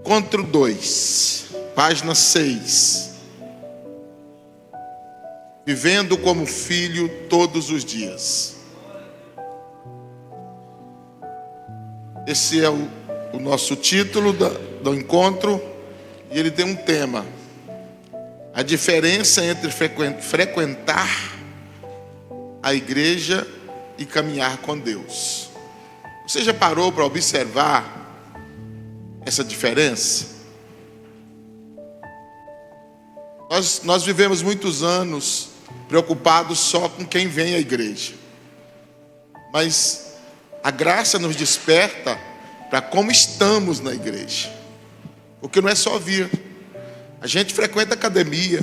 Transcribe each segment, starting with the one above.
Encontro 2, página 6. Vivendo como filho todos os dias. Esse é o nosso título do encontro, e ele tem um tema: a diferença entre frequentar a igreja e caminhar com Deus. Você já parou para observar essa diferença? Nós vivemos muitos anos preocupados só com quem vem à igreja, mas a graça nos desperta para como estamos na igreja, porque não é só vir. A gente frequenta academia,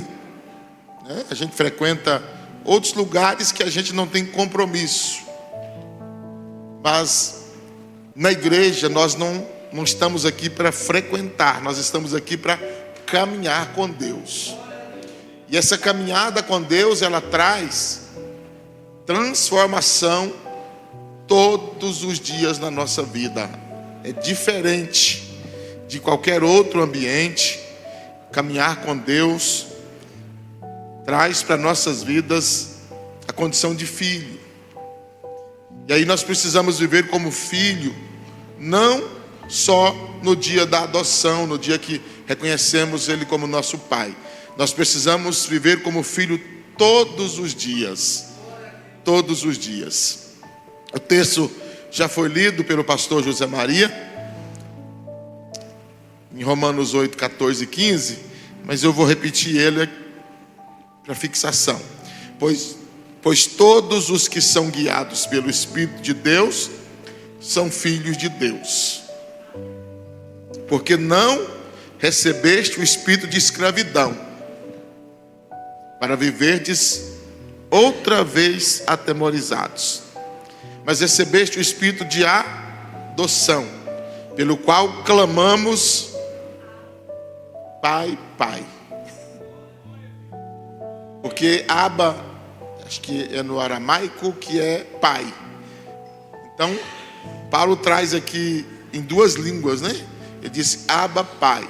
né? A gente frequenta outros lugares que a gente não tem compromisso, mas na igreja nós não estamos aqui para frequentar, nós estamos aqui para caminhar com Deus. E essa caminhada com Deus, ela traz transformação todos os dias na nossa vida. É diferente de qualquer outro ambiente. Caminhar com Deus traz para nossas vidas a condição de filho. E aí nós precisamos viver como filho, não só no dia da adoção, no dia que reconhecemos Ele como nosso Pai. Nós precisamos viver como filho todos os dias. Todos os dias. O texto já foi lido pelo pastor José Maria, em Romanos 8, 14 e 15, mas eu vou repetir ele para fixação. Pois todos os que são guiados pelo Espírito de Deus são filhos de Deus. Porque não recebeste o espírito de escravidão, para viverdes outra vez atemorizados, mas recebeste o espírito de adoção, pelo qual clamamos: Pai, Pai. Porque Abba, acho que é no aramaico, que é pai. Então, Paulo traz aqui em duas línguas, né? Ele diz Abba, Pai.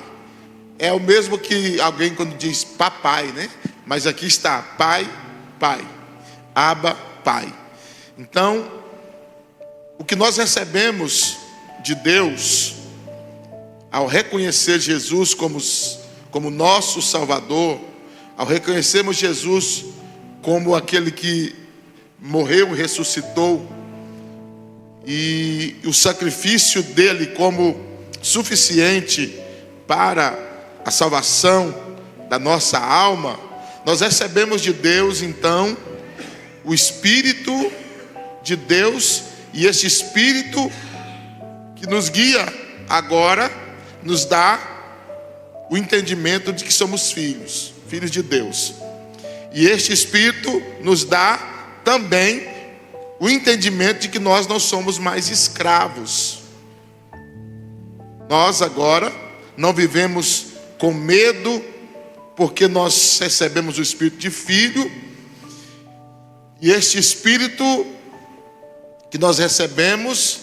É o mesmo que alguém quando diz papai, né? Mas aqui está Pai, Pai. Abba, Pai. Então, o que nós recebemos de Deus, ao reconhecer Jesus como nosso Salvador, ao reconhecermos Jesus como aquele que morreu e ressuscitou, e o sacrifício dele como suficiente para a salvação da nossa alma, nós recebemos de Deus então o Espírito de Deus, e esse Espírito que nos guia agora nos dá o entendimento de que somos filhos de Deus. E este Espírito nos dá também o entendimento de que nós não somos mais escravos. Nós agora não vivemos com medo, porque nós recebemos o Espírito de filho. E este Espírito que nós recebemos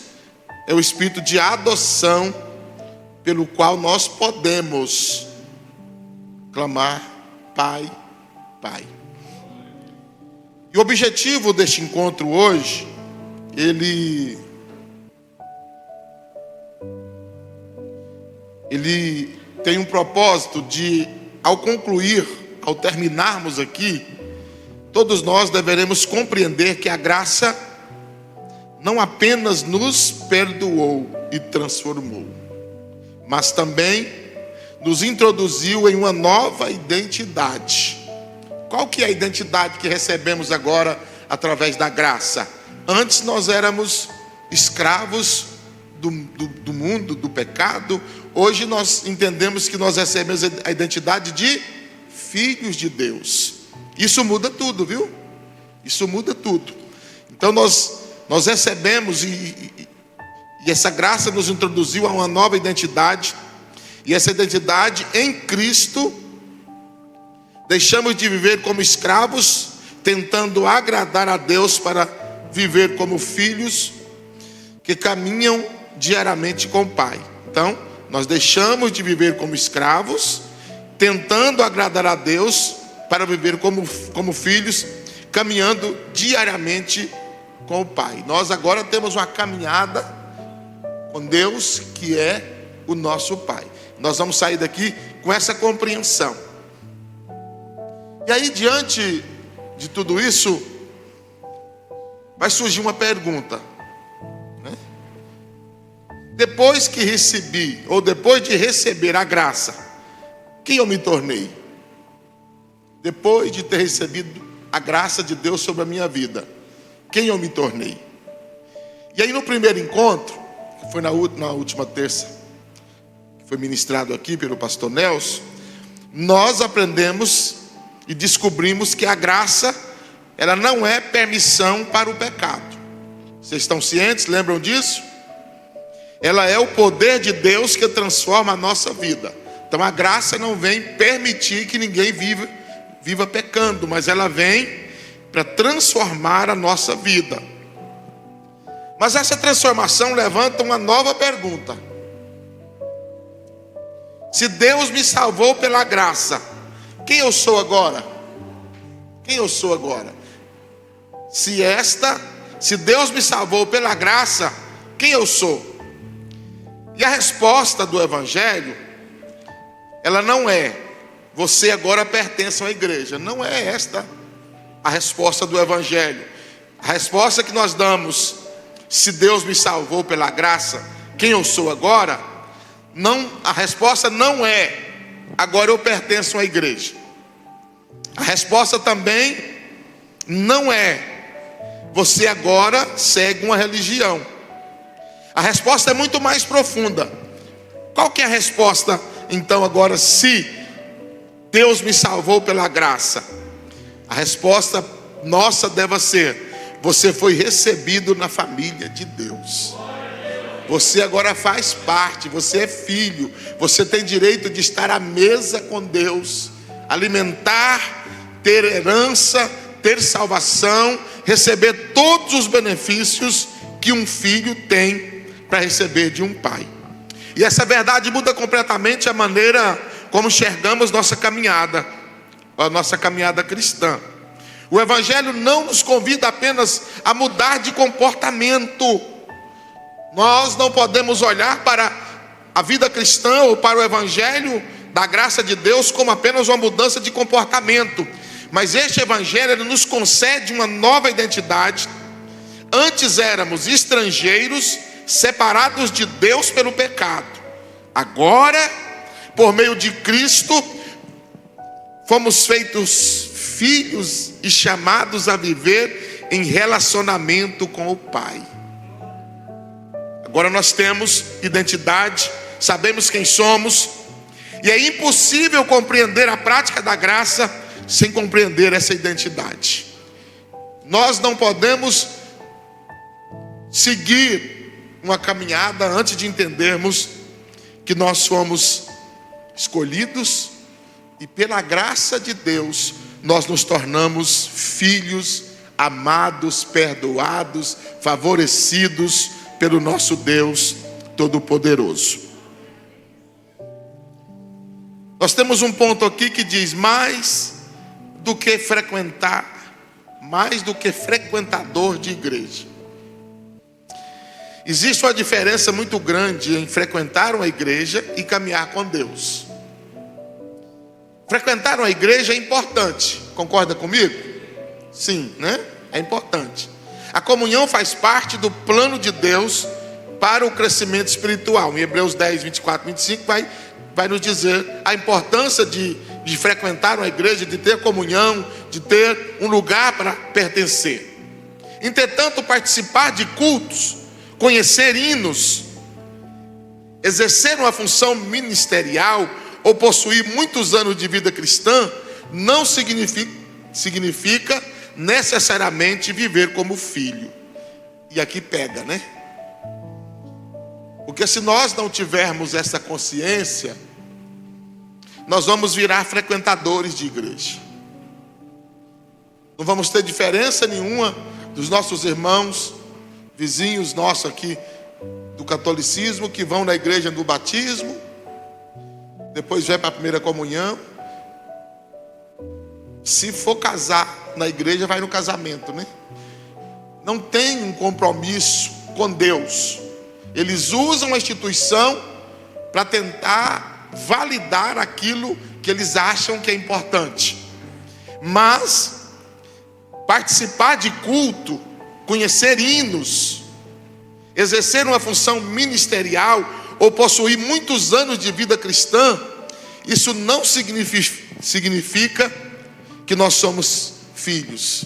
é o Espírito de adoção, pelo qual nós podemos clamar Pai, Pai. E o objetivo deste encontro hoje, ele tem um propósito de, ao terminarmos aqui, todos nós deveremos compreender que a graça não apenas nos perdoou e transformou, mas também nos introduziu em uma nova identidade. Qual que é a identidade que recebemos agora através da graça? Antes nós éramos escravos do mundo, do pecado. Hoje nós entendemos que nós recebemos a identidade de filhos de Deus. Isso muda tudo, viu? Isso muda tudo. Então nós recebemos e essa graça nos introduziu a uma nova identidade. E essa identidade em Cristo, deixamos de viver como escravos, tentando agradar a Deus, para viver como filhos que caminham diariamente com o Pai. Então, Nós deixamos de viver como escravos, tentando agradar a Deus, para viver como filhos, caminhando diariamente com o Pai. Nós agora temos uma caminhada com Deus, que é o nosso Pai. Nós vamos sair daqui com essa compreensão. E aí, diante de tudo isso, vai surgir uma pergunta, né? Depois que recebi, ou depois de receber a graça, quem eu me tornei? Depois de ter recebido a graça de Deus sobre a minha vida, quem eu me tornei? E aí, no primeiro encontro, que foi na última terça, que foi ministrado aqui pelo pastor Nelson, nós aprendemos e descobrimos que a graça, ela não é permissão para o pecado. Vocês estão cientes? Lembram disso? Ela é o poder de Deus que transforma a nossa vida. Então a graça não vem permitir que ninguém viva pecando, mas ela vem para transformar a nossa vida. Mas essa transformação levanta uma nova pergunta. Se Deus me salvou pela graça, quem eu sou agora? Quem eu sou agora? Se Deus me salvou pela graça, quem eu sou? E a resposta do Evangelho, ela não é: você agora pertence a uma igreja. Não é esta a resposta do Evangelho. A resposta que nós damos, se Deus me salvou pela graça, quem eu sou agora? Não, a resposta não é: agora eu pertenço a uma igreja. A resposta também não é: você agora segue uma religião. A resposta é muito mais profunda. Qual que é a resposta, então, agora, se Deus me salvou pela graça? A resposta nossa deve ser: você foi recebido na família de Deus. Você agora faz parte, você é filho, você tem direito de estar à mesa com Deus, alimentar, ter herança, ter salvação, receber todos os benefícios que um filho tem para receber de um pai. E essa verdade muda completamente a maneira como enxergamos nossa caminhada cristã. O Evangelho não nos convida apenas a mudar de comportamento. Nós não podemos olhar para a vida cristã ou para o Evangelho da graça de Deus como apenas uma mudança de comportamento. Mas este Evangelho, ele nos concede uma nova identidade. Antes éramos estrangeiros, separados de Deus pelo pecado. Agora, por meio de Cristo, fomos feitos filhos e chamados a viver em relacionamento com o Pai. Agora nós temos identidade, sabemos quem somos, e é impossível compreender a prática da graça sem compreender essa identidade. Nós não podemos seguir uma caminhada antes de entendermos que nós somos escolhidos e pela graça de Deus nós nos tornamos filhos amados, perdoados, favorecidos pelo nosso Deus Todo-Poderoso. Nós temos um ponto aqui que diz: mais do que frequentar, mais do que frequentador de igreja. Existe uma diferença muito grande em frequentar uma igreja e caminhar com Deus. Frequentar uma igreja é importante, concorda comigo? Sim, né? É importante. A comunhão faz parte do plano de Deus para o crescimento espiritual. Em Hebreus 10, 24, 25 vai nos dizer a importância de frequentar uma igreja, de ter comunhão, de ter um lugar para pertencer. Entretanto, participar de cultos, conhecer hinos, exercer uma função ministerial ou possuir muitos anos de vida cristã não significa necessariamente viver como filho. E aqui pega, né? Porque se nós não tivermos essa consciência, nós vamos virar frequentadores de igreja. Não vamos ter diferença nenhuma dos nossos irmãos, vizinhos nossos aqui do catolicismo, que vão na igreja do batismo, depois vai para a primeira comunhão. Se for casar na igreja, vai no casamento, né? Não tem um compromisso com Deus. Eles usam a instituição para tentar validar aquilo que eles acham que é importante. Mas participar de culto, conhecer hinos, exercer uma função ministerial ou possuir muitos anos de vida cristã, isso não significa que nós somos filhos.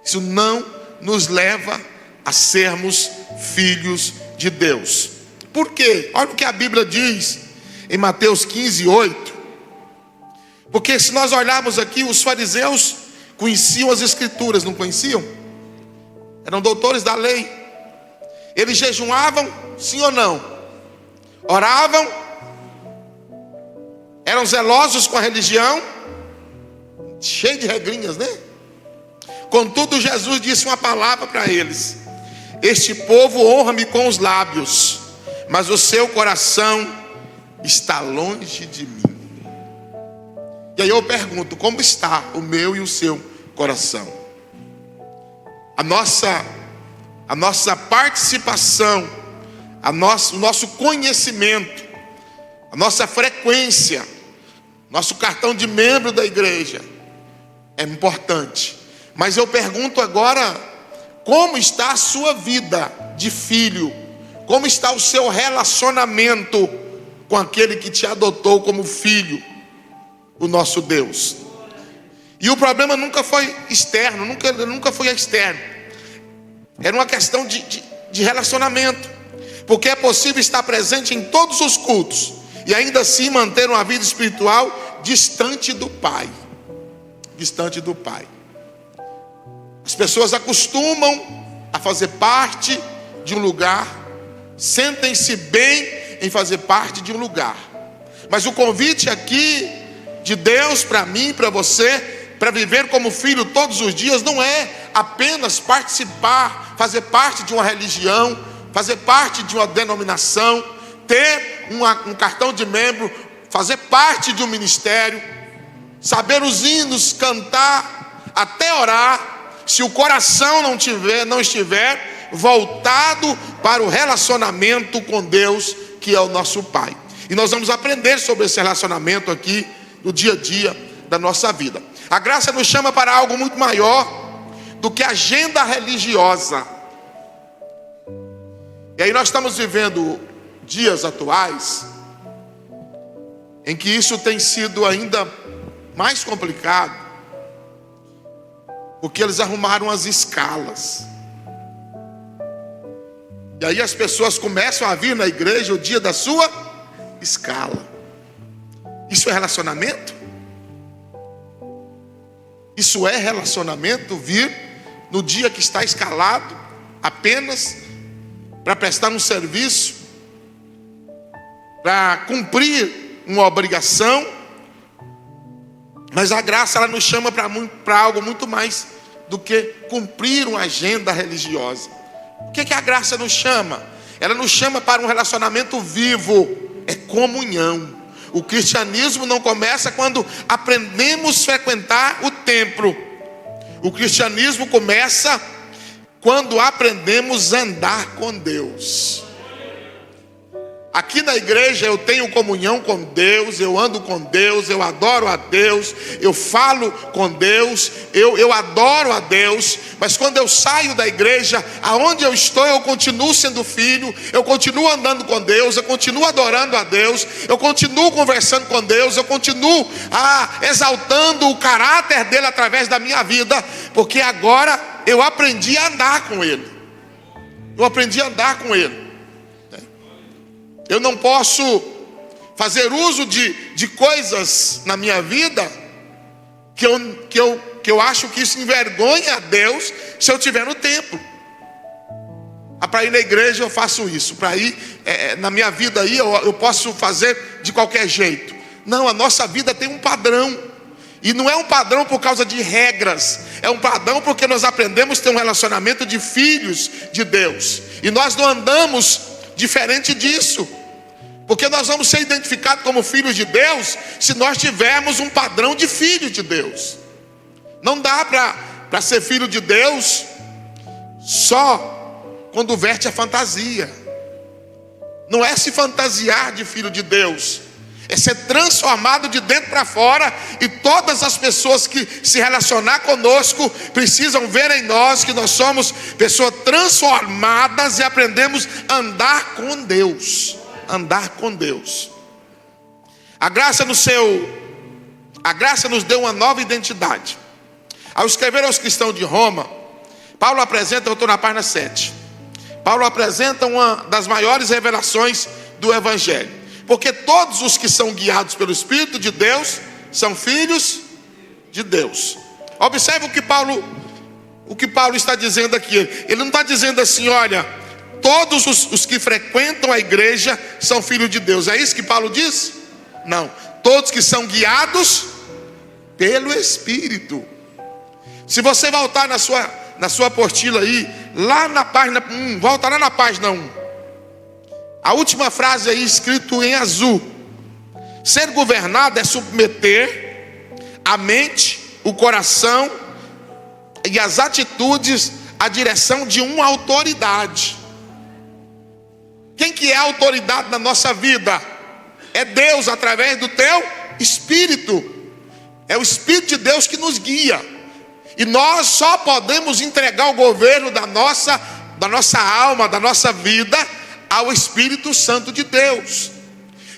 Isso não nos leva a sermos filhos de Deus. Por quê? Olha o que a Bíblia diz em Mateus 15:8. Porque se nós olharmos aqui, os fariseus conheciam as escrituras, não conheciam? Eram doutores da lei. Eles jejuavam, sim ou não? Oravam, eram zelosos com a religião, cheio de regrinhas, né? Contudo, Jesus disse uma palavra para eles: este povo honra-me com os lábios, mas o seu coração está longe de mim. E aí eu pergunto, como está o meu e o seu coração? A nossa participação, o nosso conhecimento, a nossa frequência, nosso cartão de membro da igreja é importante. Mas eu pergunto agora, como está a sua vida de filho? Como está o seu relacionamento com aquele que te adotou como filho, o nosso Deus? E o problema nunca foi externo, nunca foi externo. Era uma questão de relacionamento. Porque é possível estar presente em todos os cultos e ainda assim manter uma vida espiritual distante do Pai. Distante do Pai. As pessoas acostumam a fazer parte de um lugar, sentem-se bem em fazer parte de um lugar. Mas o convite aqui de Deus para mim, para você, para viver como filho todos os dias, não é apenas participar, fazer parte de uma religião, fazer parte de uma denominação, ter um cartão de membro, fazer parte de um ministério, saber os hinos, cantar, até orar. Se o coração não estiver voltado para o relacionamento com Deus, que é o nosso Pai. E nós vamos aprender sobre esse relacionamento aqui no dia a dia da nossa vida. A graça nos chama para algo muito maior do que a agenda religiosa. E aí nós estamos vivendo dias atuais em que isso tem sido ainda mais complicado, porque eles arrumaram as escalas. E aí as pessoas começam a vir na igreja o dia da sua escala. Isso é relacionamento? Isso é relacionamento? Vir no dia que está escalado apenas para prestar um serviço, para cumprir uma obrigação? Mas a graça, ela nos chama para algo muito mais do que cumprir uma agenda religiosa. O que a graça nos chama? Ela nos chama para um relacionamento vivo, é comunhão. O cristianismo não começa quando aprendemos a frequentar o templo. O cristianismo começa quando aprendemos a andar com Deus. Aqui na igreja eu tenho comunhão com Deus, eu ando com Deus, eu adoro a Deus, eu falo com Deus, eu adoro a Deus. Mas quando eu saio da igreja, aonde eu estou, eu continuo sendo filho, eu continuo andando com Deus, eu continuo adorando a Deus, eu continuo conversando com Deus, eu continuo exaltando o caráter dele através da minha vida, porque agora eu aprendi a andar com ele. Eu aprendi a andar com ele. Eu não posso fazer uso de coisas na minha vida que eu acho que isso envergonha a Deus se eu estiver no templo. Para ir na igreja eu faço isso, para ir na minha vida aí eu posso fazer de qualquer jeito. Não, a nossa vida tem um padrão. E não é um padrão por causa de regras, é um padrão porque nós aprendemos a ter um relacionamento de filhos de Deus. E nós não andamos diferente disso. Porque nós vamos ser identificados como filhos de Deus se nós tivermos um padrão de filho de Deus. Não dá para ser filho de Deus só quando verte a fantasia. Não é se fantasiar de filho de Deus, é ser transformado de dentro para fora. E todas as pessoas que se relacionar conosco precisam ver em nós que nós somos pessoas transformadas e aprendemos a andar com Deus. Andar com Deus. A graça nos deu uma nova identidade. Ao escrever aos cristãos de Roma, Paulo apresenta, eu estou na página 7. Paulo apresenta uma das maiores revelações do Evangelho. Porque todos os que são guiados pelo Espírito de Deus são filhos de Deus. Observe o que Paulo está dizendo aqui. Ele não está dizendo assim, olha, todos os que frequentam a igreja são filhos de Deus. É isso que Paulo diz? Não. Todos que são guiados pelo Espírito. Se você voltar na sua apostila aí, lá na página 1, volta lá na página 1. A última frase aí, escrito em azul. Ser governado é submeter a mente, o coração e as atitudes à direção de uma autoridade. Quem que é a autoridade na nossa vida? É Deus através do teu Espírito. É o Espírito de Deus que nos guia. E nós só podemos entregar o governo da nossa alma, da nossa vida, ao Espírito Santo de Deus.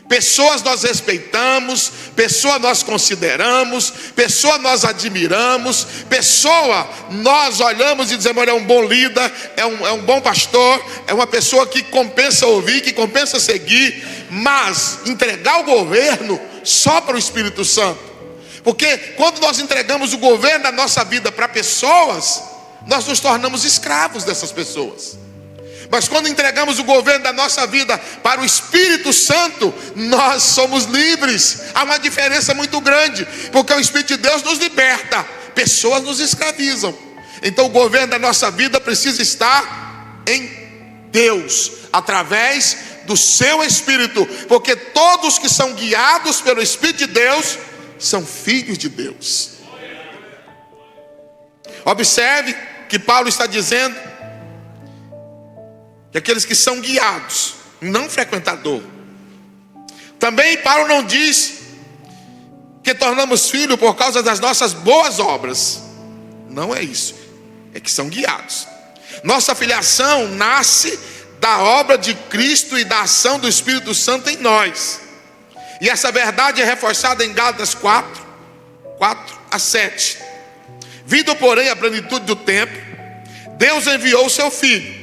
Pessoas nós respeitamos, pessoa nós consideramos, pessoa nós admiramos, pessoa nós olhamos e dizemos, olha, é um bom líder, é um bom pastor, é uma pessoa que compensa ouvir, que compensa seguir. Mas entregar o governo só para o Espírito Santo. Porque quando nós entregamos o governo da nossa vida para pessoas, nós nos tornamos escravos dessas pessoas. Mas quando entregamos o governo da nossa vida para o Espírito Santo, nós somos livres. Há uma diferença muito grande, porque o Espírito de Deus nos liberta, pessoas nos escravizam. Então o governo da nossa vida precisa estar em Deus, através do seu Espírito. Porque todos que são guiados pelo Espírito de Deus são filhos de Deus. Observe que Paulo está dizendo que aqueles que são guiados, não frequentador. Também Paulo não diz que tornamos filhos por causa das nossas boas obras. Não é isso. É que são guiados. Nossa filiação nasce da obra de Cristo e da ação do Espírito Santo em nós. E essa verdade é reforçada em Gálatas 4:4-7. Vindo, porém, a plenitude do tempo, Deus enviou o seu Filho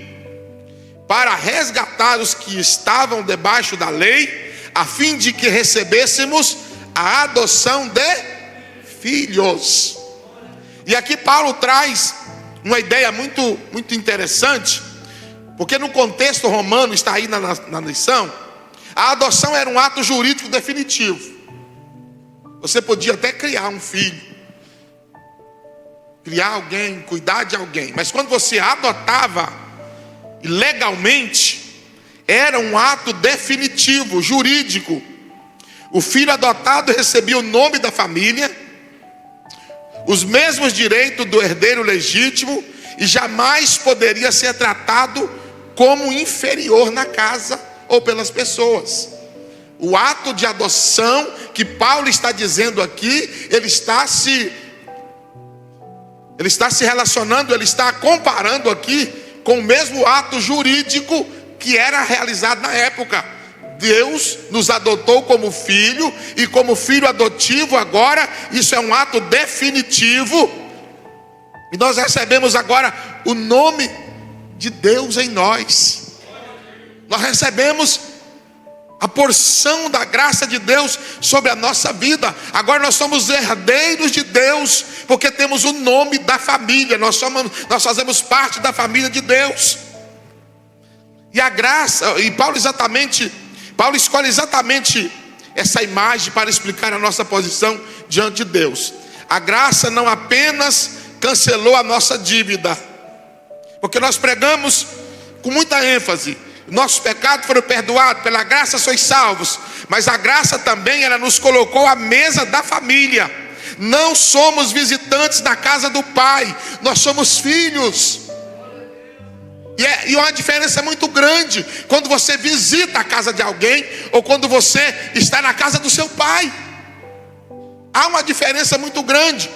para resgatar os que estavam debaixo da lei, a fim de que recebêssemos a adoção de filhos. E aqui Paulo traz uma ideia muito, muito interessante, porque no contexto romano, está aí na lição, a adoção era um ato jurídico definitivo. Você podia até criar um filho, criar alguém, cuidar de alguém, mas quando você adotava, legalmente, era um ato definitivo, jurídico. O filho adotado recebia o nome da família, os mesmos direitos do herdeiro legítimo, e jamais poderia ser tratado como inferior na casa ou pelas pessoas. O ato de adoção que Paulo está dizendo aqui, ele está se relacionando, ele está comparando aqui com o mesmo ato jurídico que era realizado na época. Deus nos adotou como filho, e como filho adotivo agora, isso é um ato definitivo, e nós recebemos agora o nome de Deus em nós. Nós recebemos a porção da graça de Deus sobre a nossa vida. Agora nós somos herdeiros de Deus, porque temos o nome da família. Nós fazemos parte da família de Deus. E a graça, e Paulo escolhe exatamente essa imagem para explicar a nossa posição diante de Deus. A graça não apenas cancelou a nossa dívida, porque nós pregamos com muita ênfase, nossos pecados foram perdoados, pela graça sois salvos. Mas a graça também, ela nos colocou à mesa da família. Não somos visitantes na casa do Pai, nós somos filhos. E uma diferença muito grande quando você visita a casa de alguém ou quando você está na casa do seu pai. Há uma diferença muito grande.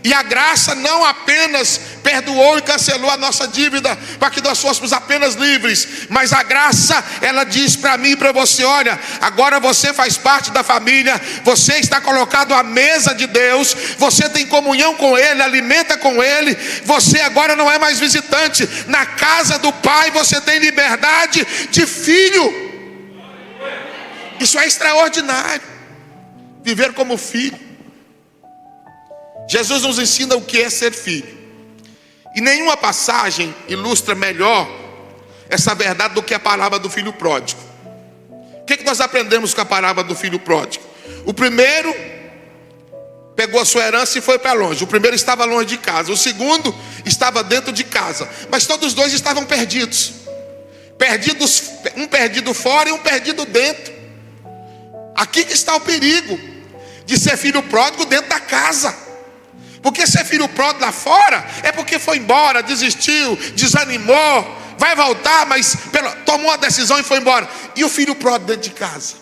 E a graça não apenas perdoou e cancelou a nossa dívida para que nós fôssemos apenas livres, mas a graça, ela diz para mim e para você: olha, agora você faz parte da família, você está colocado à mesa de Deus, você tem comunhão com Ele, alimenta com Ele, você agora não é mais visitante, na casa do Pai você tem liberdade de filho. Isso é extraordinário, viver como filho. Jesus nos ensina o que é ser filho. E nenhuma passagem ilustra melhor essa verdade do que a parábola do filho pródigo. O que nós aprendemos com a parábola do filho pródigo? O primeiro pegou a sua herança e foi para longe. O primeiro estava longe de casa. O segundo estava dentro de casa. Mas todos os dois estavam perdidos. Um perdido fora e um perdido dentro. Aqui que está o perigo de ser filho pródigo dentro da casa. Porque ser filho pródigo lá fora é porque foi embora, desistiu, desanimou, vai voltar, mas tomou a decisão e foi embora. E o filho pródigo dentro de casa?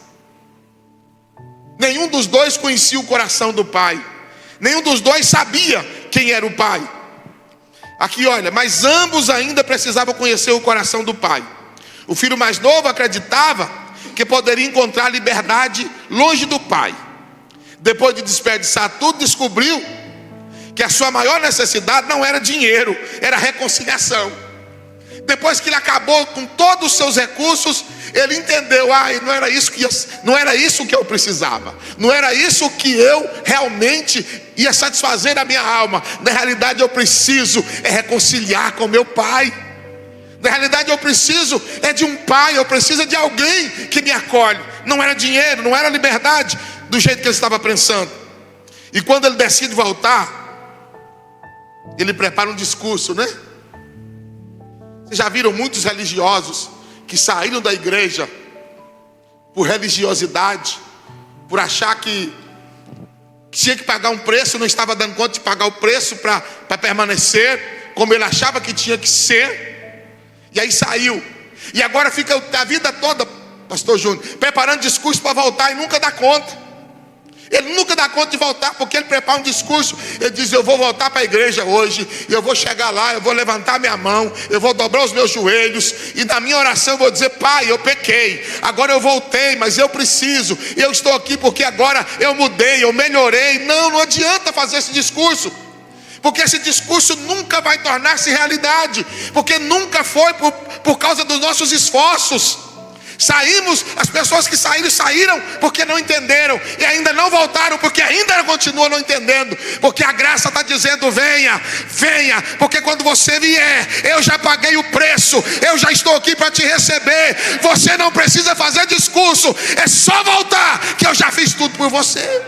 Nenhum dos dois conhecia o coração do pai. Nenhum dos dois sabia quem era o pai. Aqui olha, mas ambos ainda precisavam conhecer o coração do pai. O filho mais novo acreditava que poderia encontrar liberdade longe do pai. Depois de desperdiçar tudo, descobriu que a sua maior necessidade não era dinheiro, era reconciliação. Depois que ele acabou com todos os seus recursos, ele entendeu: não era isso que eu precisava, não era isso que eu realmente ia satisfazer a minha alma. Na realidade eu preciso reconciliar com meu pai. Na realidade eu preciso de um pai, eu preciso de alguém que me acolhe. Não era dinheiro, não era liberdade, do jeito que ele estava pensando. E quando ele decide voltar, ele prepara um discurso, né? Vocês já viram muitos religiosos que saíram da igreja por religiosidade, por achar que tinha que pagar um preço, não estava dando conta de pagar o preço para permanecer como ele achava que tinha que ser. E aí saiu. E agora fica a vida toda, pastor Júnior, preparando discurso para voltar e nunca dá conta. Ele nunca dá conta de voltar, porque ele prepara um discurso. Ele diz: eu vou voltar para a igreja hoje, eu vou chegar lá, eu vou levantar minha mão, eu vou dobrar os meus joelhos, e na minha oração eu vou dizer: pai, eu pequei, agora eu voltei, mas eu preciso, eu estou aqui porque agora eu mudei, eu melhorei. Não adianta fazer esse discurso, porque esse discurso nunca vai tornar-se realidade, porque nunca foi por causa dos nossos esforços. As pessoas que saíram porque não entenderam, e ainda não voltaram porque ainda continuam não entendendo. Porque a graça está dizendo: venha, porque quando você vier, eu já paguei o preço, eu já estou aqui para te receber. Você não precisa fazer discurso, é só voltar, que eu já fiz tudo por você.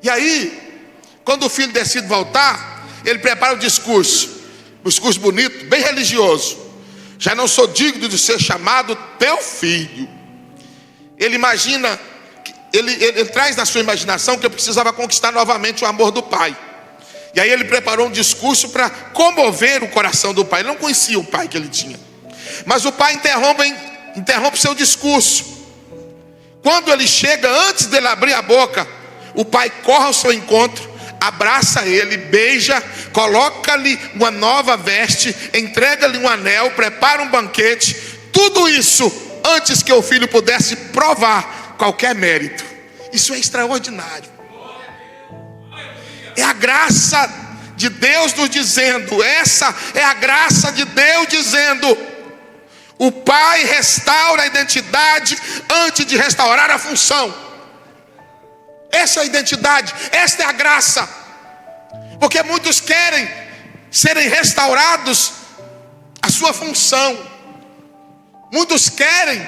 E aí, quando o filho decide voltar, ele prepara o discurso bonito, bem religioso. Já não sou digno de ser chamado teu filho. Ele imagina, ele traz na sua imaginação que ele precisava conquistar novamente o amor do pai. E aí ele preparou um discurso para comover o coração do pai. Ele não conhecia o pai que ele tinha. Mas o pai interrompe seu discurso. Quando ele chega, antes dele abrir a boca, o pai corre ao seu encontro, abraça ele, beija, coloca-lhe uma nova veste, entrega-lhe um anel, prepara um banquete. Tudo isso antes que o filho pudesse provar qualquer mérito. Isso é extraordinário. É a graça de Deus nos dizendo, essa é a graça de Deus dizendo: o pai restaura a identidade antes de restaurar a função. Essa é a identidade, esta é a graça. Porque muitos querem serem restaurados a sua função. Muitos querem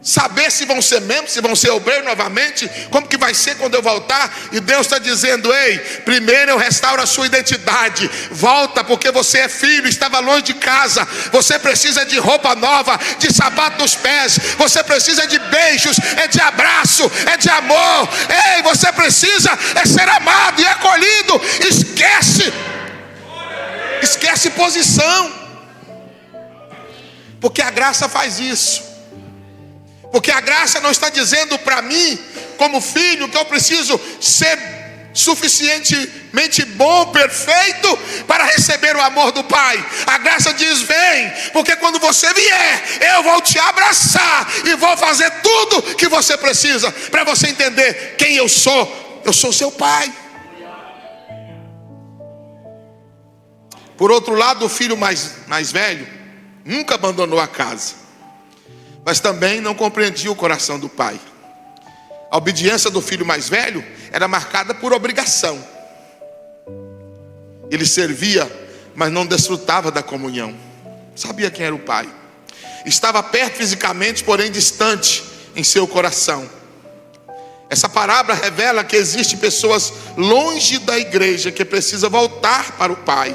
saber se vão ser membros, se vão ser obreiros novamente, como que vai ser quando eu voltar. E Deus está dizendo: ei, primeiro eu restauro a sua identidade. Volta, porque você é filho, estava longe de casa. Você precisa de roupa nova, de sapato nos pés. Você precisa de beijos, é de abraço, é de amor. Ei, você precisa ser amado e acolhido. Esquece posição, porque a graça faz isso. Porque a graça não está dizendo para mim, como filho, que eu preciso ser suficientemente bom, perfeito, para receber o amor do Pai. A graça diz: vem, porque quando você vier, eu vou te abraçar e vou fazer tudo que você precisa, para você entender quem eu sou. Eu sou seu Pai. Por outro lado, o filho mais velho nunca abandonou a casa, mas também não compreendia o coração do pai. A obediência do filho mais velho era marcada por obrigação. Ele servia, mas não desfrutava da comunhão. Sabia quem era o pai. Estava perto fisicamente, porém distante em seu coração. Essa parábola revela que existem pessoas longe da igreja que precisam voltar para o pai.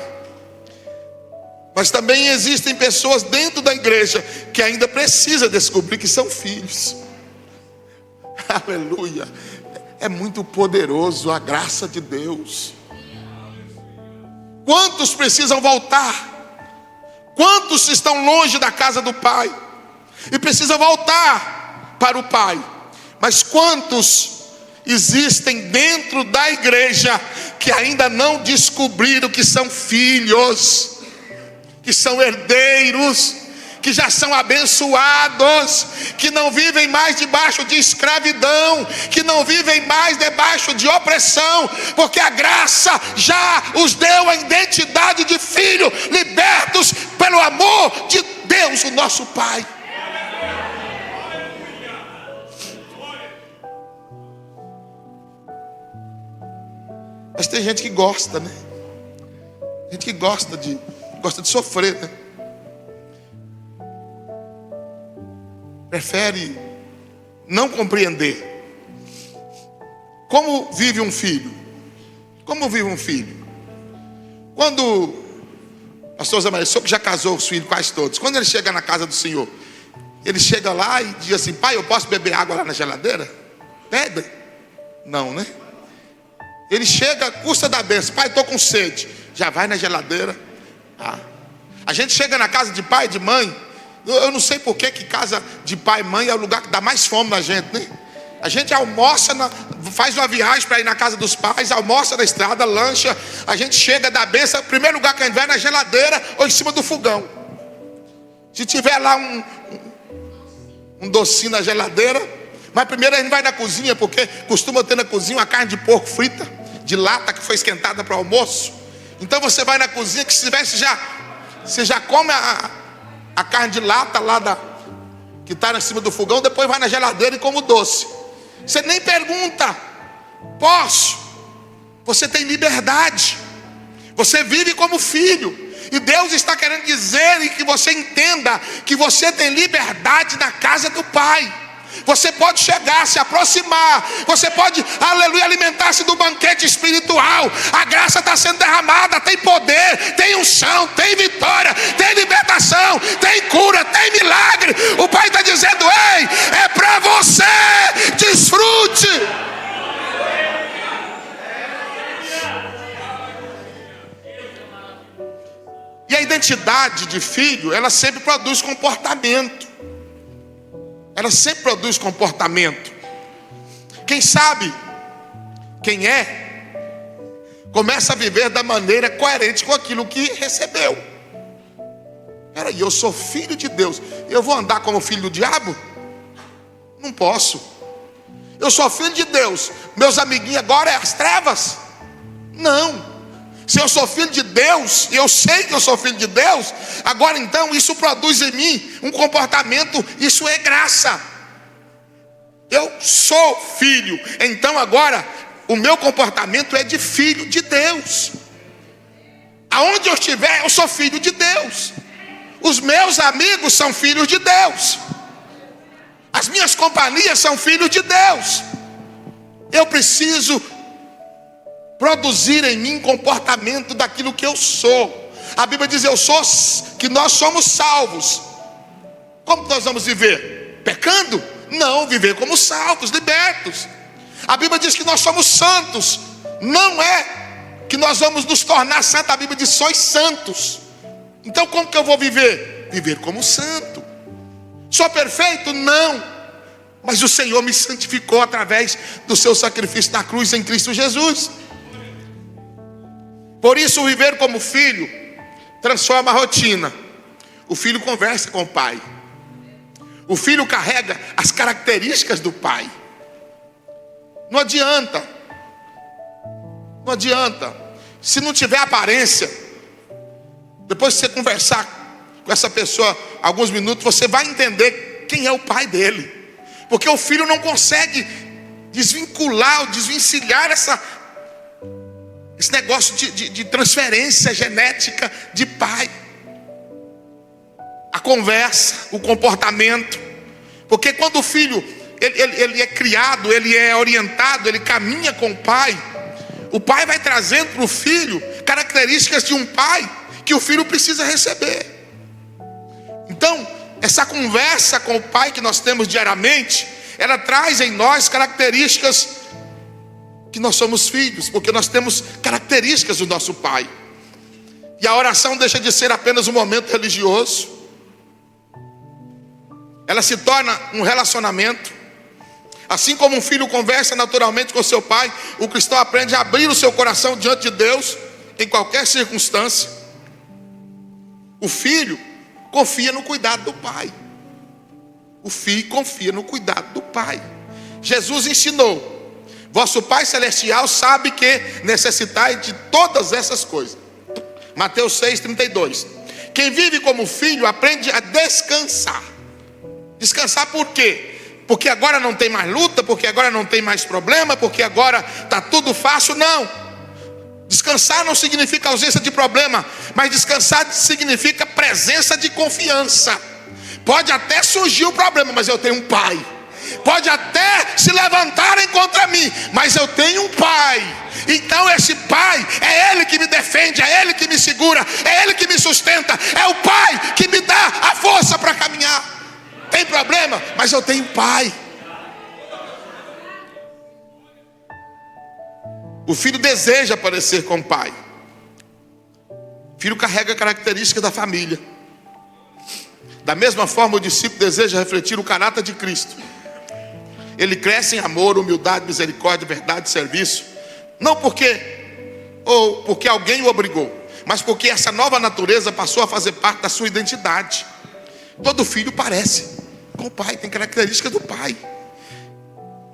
Mas também existem pessoas dentro da igreja que ainda precisam descobrir que são filhos. Aleluia. É muito poderoso a graça de Deus. Quantos precisam voltar? Quantos estão longe da casa do Pai e precisam voltar para o Pai? Mas quantos existem dentro da igreja que ainda não descobriram que são filhos, que são herdeiros, que já são abençoados, que não vivem mais debaixo de escravidão, que não vivem mais debaixo de opressão, porque a graça já os deu a identidade de filho, libertos pelo amor de Deus, o nosso Pai. Mas tem gente que gosta, né? Gente que gosta de sofrer, né? Prefere não compreender. Como vive um filho? Como vive um filho? Quando o pastor Zé Maria, o senhor que já casou os filhos quase todos, quando ele chega na casa do Senhor, ele chega lá e diz assim: pai, eu posso beber água lá na geladeira? Pede? Não, né? Ele chega, custa da benção: pai, estou com sede. Já vai na geladeira. A gente chega na casa de pai e de mãe. Eu não sei por que casa de pai e mãe é o lugar que dá mais fome na gente, né? A gente almoça, faz uma viagem para ir na casa dos pais, almoça na estrada, lancha. A gente chega da benção, o primeiro lugar que a gente vai é na geladeira ou em cima do fogão. Se tiver lá um docinho na geladeira. Mas primeiro a gente vai na cozinha, porque costuma ter na cozinha uma carne de porco frita, de lata, que foi esquentada para o almoço. Então você vai na cozinha, que se tivesse você já come a carne de lata lá que está em cima do fogão, depois vai na geladeira e come o doce. Você nem pergunta: posso? Você tem liberdade. Você vive como filho. E Deus está querendo dizer, e que você entenda, que você tem liberdade na casa do Pai. Você pode chegar, se aproximar. Você pode, aleluia, alimentar-se do banquete espiritual. A graça está sendo derramada. Tem poder, tem unção, tem vitória, tem libertação, tem cura, tem milagre. O Pai está dizendo: ei, é para você, desfrute. E a identidade de filho, ela sempre produz comportamento. Ela sempre produz comportamento. Quem sabe quem começa a viver da maneira coerente com aquilo que recebeu. Peraí, eu sou filho de Deus, eu vou andar como filho do diabo? Não posso. Eu sou filho de Deus, meus amiguinhos agora é as trevas? Não. Se eu sou filho de Deus, eu sei que eu sou filho de Deus, agora então isso produz em mim um comportamento, isso é graça. Eu sou filho, então agora o meu comportamento é de filho de Deus. Aonde eu estiver, eu sou filho de Deus. Os meus amigos são filhos de Deus. As minhas companhias são filhos de Deus. Eu preciso produzir em mim comportamento daquilo que eu sou. A Bíblia diz que nós somos salvos. Como nós vamos viver? Pecando? Não, viver como salvos, libertos. A Bíblia diz que nós somos santos. Não é que nós vamos nos tornar santos. A Bíblia diz: sois santos. Então como que eu vou viver? Viver como santo. Sou perfeito? Não. Mas o Senhor me santificou através do seu sacrifício na cruz em Cristo Jesus. Por isso, viver como filho transforma a rotina. O filho conversa com o pai. O filho carrega as características do pai. Não adianta. Não adianta. Se não tiver aparência, depois que você conversar com essa pessoa alguns minutos, você vai entender quem é o pai dele. Porque o filho não consegue desvincular ou desvencilhar esse negócio de transferência genética de pai. A conversa, o comportamento. Porque quando o filho ele é criado, ele é orientado, ele caminha com o pai vai trazendo para o filho características de um pai que o filho precisa receber. Então, essa conversa com o pai que nós temos diariamente, ela traz em nós características que nós somos filhos, porque nós temos características do nosso pai. E a oração deixa de ser apenas um momento religioso. Ela se torna um relacionamento. Assim como um filho conversa naturalmente com seu pai, o cristão aprende a abrir o seu coração diante de Deus em qualquer circunstância. O filho confia no cuidado do pai. O filho confia no cuidado do pai. Jesus ensinou: vosso Pai Celestial sabe que necessitais de todas essas coisas. Mateus 6,32. Quem vive como filho aprende a descansar. Descansar por quê? Porque agora não tem mais luta, porque agora não tem mais problema, porque agora está tudo fácil. Não. Descansar não significa ausência de problema, mas descansar significa presença de confiança. Pode até surgir o problema, mas eu tenho um pai. Pode até se levantarem contra mim, mas eu tenho um pai. Então esse pai, é ele que me defende, é ele que me segura, é ele que me sustenta, é o pai que me dá a força para caminhar. Tem problema, mas eu tenho pai. O filho deseja parecer com o pai. O filho carrega a característica da família. Da mesma forma, o discípulo deseja refletir o caráter de Cristo. Ele cresce em amor, humildade, misericórdia, verdade, serviço. Não porque alguém o obrigou, mas porque essa nova natureza passou a fazer parte da sua identidade. Todo filho parece com o pai, tem características do pai.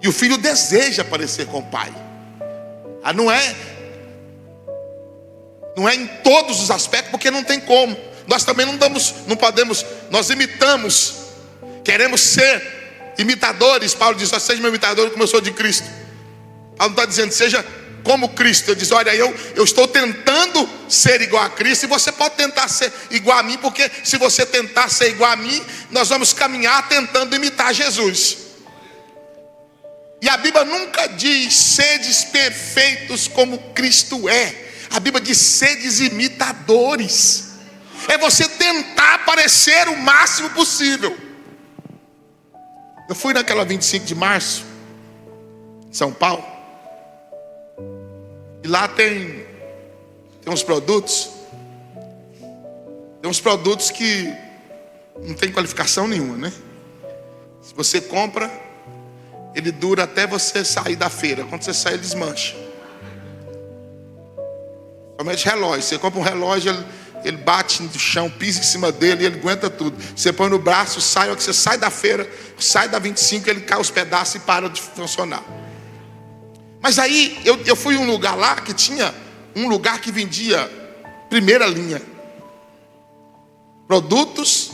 E o filho deseja parecer com o pai. Não é em todos os aspectos, porque não tem como. Nós também não podemos, nós imitamos, queremos ser imitadores. Paulo diz: seja meu imitador como eu sou de Cristo. Paulo não está dizendo seja como Cristo. Ele diz: olha, eu estou tentando ser igual a Cristo, e você pode tentar ser igual a mim, porque se você tentar ser igual a mim, nós vamos caminhar tentando imitar Jesus. E a Bíblia nunca diz sedes perfeitos como Cristo é. A Bíblia diz sedes imitadores. É você tentar parecer o máximo possível. Eu fui naquela 25 de março, em São Paulo. E lá tem uns produtos. Tem uns produtos que não tem qualificação nenhuma, né? Se você compra, ele dura até você sair da feira. Quando você sai, ele desmancha. Somente relógio. Você compra um relógio, ele bate no chão, pisa em cima dele e ele aguenta tudo. Você põe no braço, sai, você sai da feira, sai da 25, ele cai os pedaços e para de funcionar. Mas aí eu fui em um lugar lá que tinha um lugar que vendia primeira linha. Produtos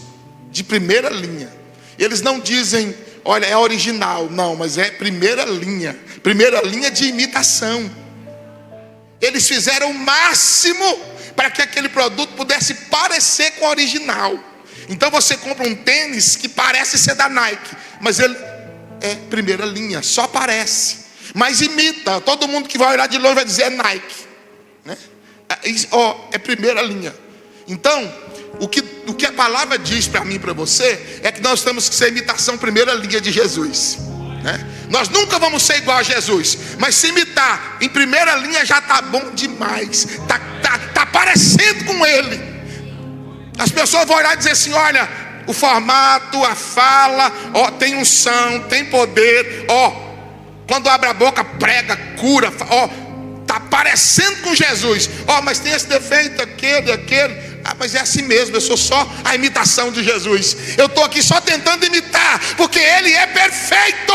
de primeira linha. Eles não dizem, olha, é original. Não, mas é primeira linha. Primeira linha de imitação. Eles fizeram o máximo para que aquele produto pudesse parecer com o original. Então você compra um tênis que parece ser da Nike, mas ele é primeira linha, só parece, mas imita. Todo mundo que vai olhar de longe vai dizer é Nike, né? É primeira linha. Então, o que a palavra diz para mim e para você é que nós temos que ser imitação primeira linha de Jesus, né? Nós nunca vamos ser igual a Jesus, mas se imitar em primeira linha já está bom demais, tá parecendo com Ele. As pessoas vão olhar e dizer assim: olha, o formato, a fala, tem unção, tem poder, quando abre a boca prega, cura, tá parecendo com Jesus, mas tem esse defeito, aquele. Mas é assim mesmo, eu sou só a imitação de Jesus. Eu estou aqui só tentando imitar, porque Ele é perfeito,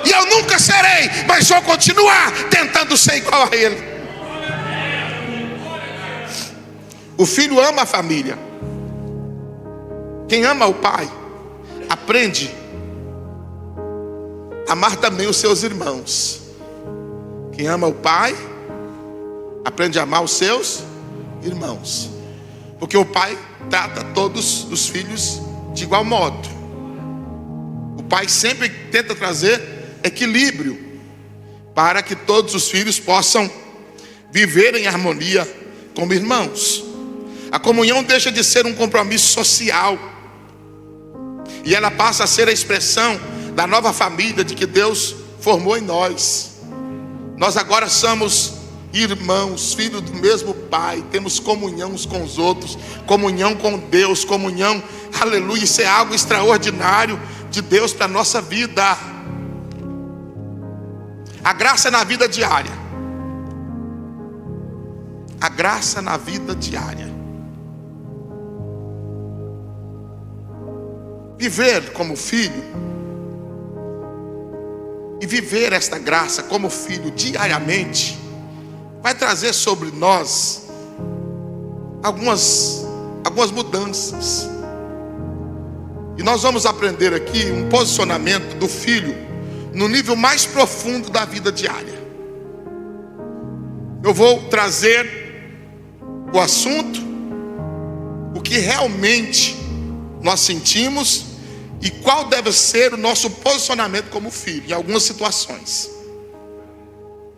e eu nunca serei, mas vou continuar tentando ser igual a Ele. O filho ama a família. Quem ama o pai aprende a amar também os seus irmãos. Quem ama o pai aprende a amar os seus irmãos, porque o pai trata todos os filhos de igual modo. O pai sempre tenta trazer equilíbrio para que todos os filhos possam viver em harmonia como irmãos. A comunhão deixa de ser um compromisso social e ela passa a ser a expressão da nova família de que Deus formou em nós. Nós agora somos irmãos, filhos do mesmo Pai, temos comunhão uns com os outros, comunhão com Deus, comunhão, aleluia. Isso é algo extraordinário de Deus para a nossa vida. A graça na vida diária. A graça na vida diária. Viver como filho e viver esta graça como filho diariamente vai trazer sobre nós algumas mudanças. E nós vamos aprender aqui um posicionamento do filho no nível mais profundo da vida diária. Eu vou trazer o assunto, o que realmente nós sentimos e qual deve ser o nosso posicionamento como filho em algumas situações.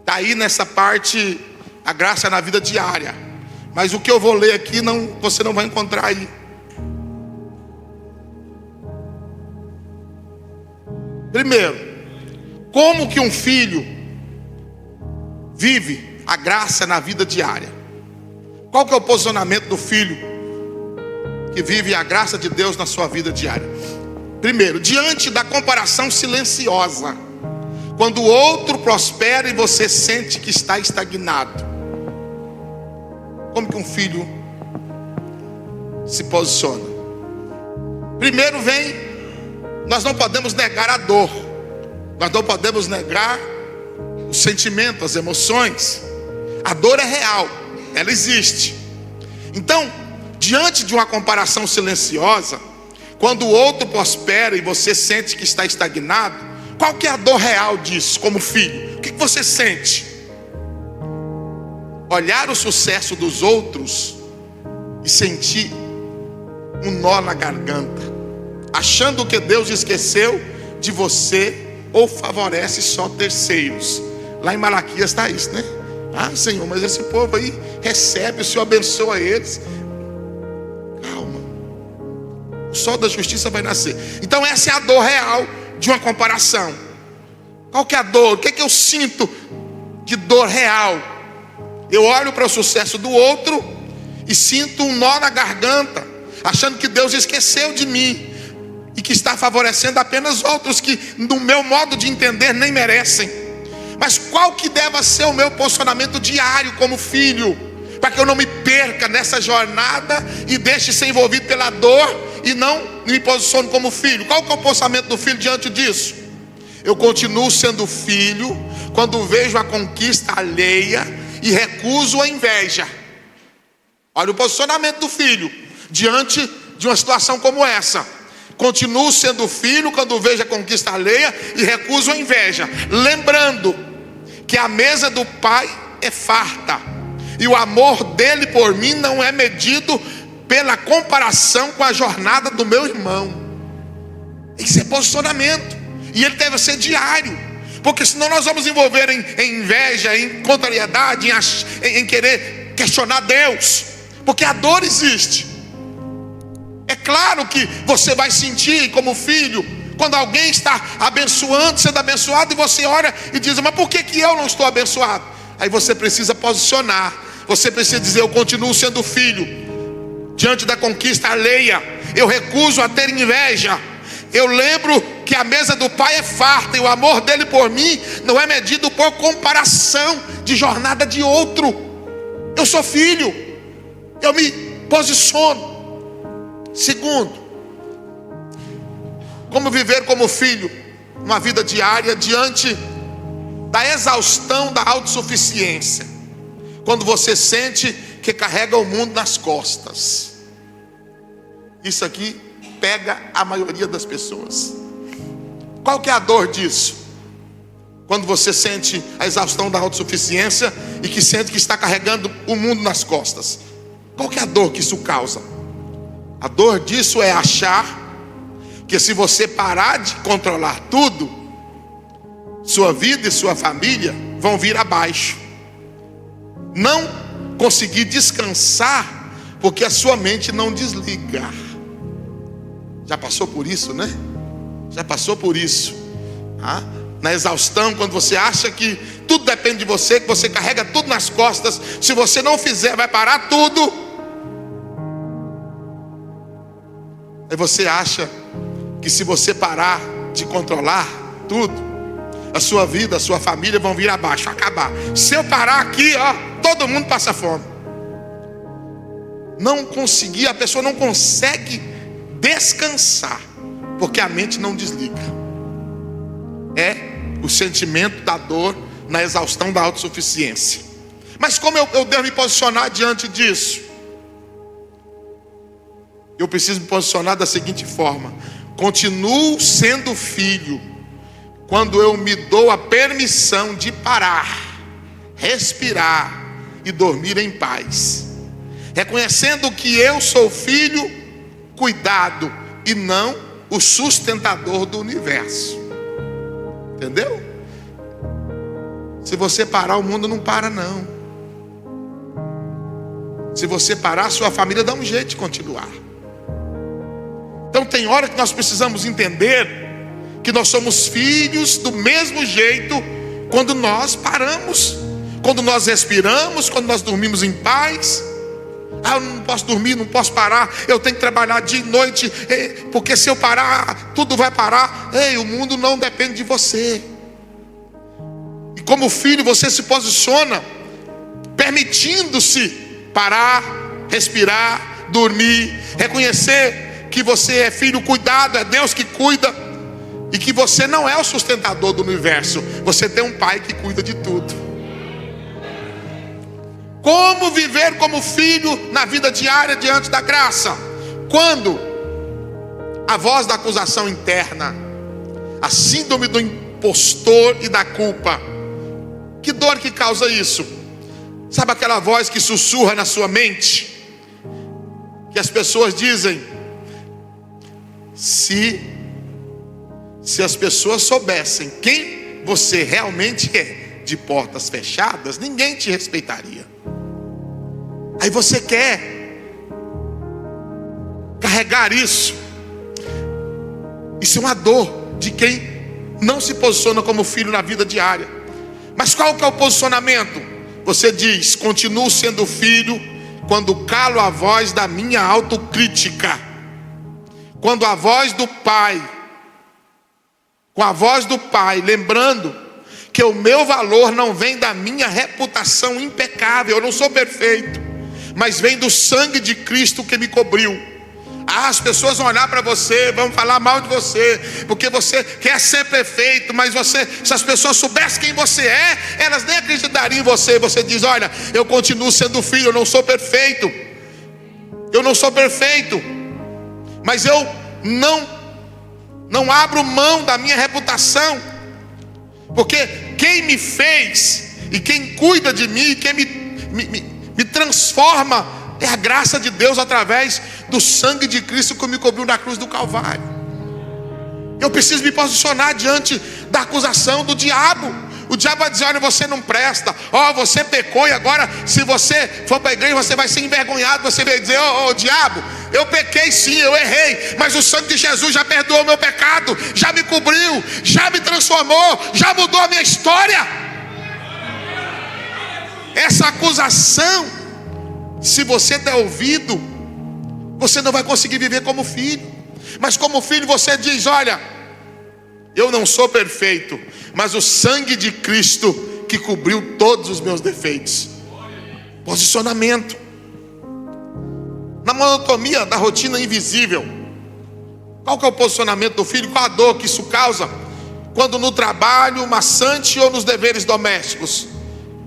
Está aí nessa parte a graça na vida diária, mas o que eu vou ler aqui você não vai encontrar aí. Primeiro, como que um filho vive a graça na vida diária? Qual que é o posicionamento do filho que vive a graça de Deus na sua vida diária? Primeiro, diante da comparação silenciosa, quando o outro prospera e você sente que está estagnado, como que um filho se posiciona? Primeiro nós não podemos negar a dor, nós não podemos negar o sentimento, as emoções. A dor é real, ela existe. Então, diante de uma comparação silenciosa, quando o outro prospera e você sente que está estagnado, qual que é a dor real disso como filho? O que você sente? Olhar o sucesso dos outros e sentir um nó na garganta, achando que Deus esqueceu de você ou favorece só terceiros. Lá em Malaquias está isso, né? Ah, Senhor, mas esse povo aí recebe, o Senhor abençoa eles. Calma, o sol da justiça vai nascer. Então essa é a dor real de uma comparação. Qual que é a dor? O que é que eu sinto de dor real? Eu olho para o sucesso do outro e sinto um nó na garganta, achando que Deus esqueceu de mim e que está favorecendo apenas outros que, no meu modo de entender, nem merecem. Mas qual que deve ser o meu posicionamento diário como filho, para que eu não me perca nessa jornada e deixe ser envolvido pela dor e não me posicione como filho? Qual que é o posicionamento do filho diante disso? Eu continuo sendo filho quando vejo a conquista alheia e recuso a inveja. Olha o posicionamento do filho diante de uma situação como essa. Continuo sendo filho quando vejo a conquista alheia e recuso a inveja, lembrando que a mesa do Pai é farta e o amor dele por mim não é medido pela comparação com a jornada do meu irmão. Esse é posicionamento, e ele deve ser diário, porque senão nós vamos envolver em inveja, em contrariedade, em querer questionar Deus, porque a dor existe. É claro que você vai sentir como filho, quando alguém está abençoando, sendo abençoado, e você olha e diz: mas por que eu não estou abençoado? Aí você precisa posicionar, você precisa dizer: eu continuo sendo filho, diante da conquista alheia, eu recuso a ter inveja. Eu lembro que a mesa do Pai é farta, e o amor dele por mim não é medido por comparação de jornada de outro. Eu sou filho, eu me posiciono. Segundo, como viver como filho, uma vida diária diante da exaustão da autossuficiência, quando você sente que carrega o mundo nas costas. Isso aqui pega a maioria das pessoas. Qual que é a dor disso? Quando você sente a exaustão da autossuficiência e que sente que está carregando o mundo nas costas. Qual que é a dor que isso causa? A dor disso é achar que se você parar de controlar tudo, sua vida e sua família vão vir abaixo. Não conseguir descansar porque a sua mente não desliga. Já passou por isso, né? Já passou por isso. Na exaustão, quando você acha que tudo depende de você, que você carrega tudo nas costas, se você não fizer, vai parar tudo. Aí você acha que se você parar de controlar tudo, a sua vida, a sua família vão vir abaixo, acabar. Se eu parar aqui, todo mundo passa fome. Não conseguir, a pessoa não consegue descansar, porque a mente não desliga. É o sentimento da dor na exaustão da autossuficiência. Mas como eu devo me posicionar diante disso? Eu preciso me posicionar da seguinte forma: continuo sendo filho quando eu me dou a permissão de parar, respirar e dormir em paz, reconhecendo que eu sou filho cuidado e não o sustentador do universo. Entendeu? Se você parar, o mundo não para não. Se você parar, sua família dá um jeito de continuar. Então tem hora que nós precisamos entender que nós somos filhos do mesmo jeito quando nós paramos, quando nós respiramos, quando nós dormimos em paz. Eu não posso dormir, não posso parar, eu tenho que trabalhar dia e noite, porque se eu parar, tudo vai parar. O mundo não depende de você. E como filho, você se posiciona permitindo-se parar, respirar, dormir, reconhecer que você é filho cuidado, é Deus que cuida, e que você não é o sustentador do universo, você tem um pai que cuida de tudo. Como viver como filho na vida diária diante da graça? Quando a voz da acusação interna, a síndrome do impostor e da culpa, que dor que causa isso? Sabe aquela voz que sussurra na sua mente? Que as pessoas dizem: se as pessoas soubessem quem você realmente é de portas fechadas, ninguém te respeitaria. Aí você quer carregar isso. Isso é uma dor de quem não se posiciona como filho na vida diária. Mas qual que é o posicionamento? Você diz: continuo sendo filho quando calo a voz da minha autocrítica. Quando a voz do Pai, com a voz do Pai, lembrando que o meu valor não vem da minha reputação impecável, eu não sou perfeito, mas vem do sangue de Cristo que me cobriu. As pessoas vão olhar para você, vão falar mal de você, porque você quer ser perfeito, mas se as pessoas soubessem quem você é, elas nem acreditariam em você. Você diz: olha, eu continuo sendo filho, eu não sou perfeito, mas eu não abro mão da minha reputação, porque quem me fez e quem cuida de mim, quem me transforma É a graça de Deus através do sangue de Cristo que me cobriu na cruz do Calvário. Eu preciso me posicionar diante da acusação do diabo. O diabo vai dizer: olha, você não presta, você pecou, e agora se você for para a igreja você vai ser envergonhado. Você vai dizer: diabo, eu pequei sim, eu errei, mas o sangue de Jesus já perdoou o meu pecado, já me cobriu, já me transformou, já mudou a minha história. Essa acusação, se você der ouvido, você não vai conseguir viver como filho. Mas como filho você diz: olha, eu não sou perfeito, mas o sangue de Cristo que cobriu todos os meus defeitos. Posicionamento. Na monotonia da rotina invisível, qual que é o posicionamento do filho? Qual a dor que isso causa? Quando no trabalho maçante ou nos deveres domésticos,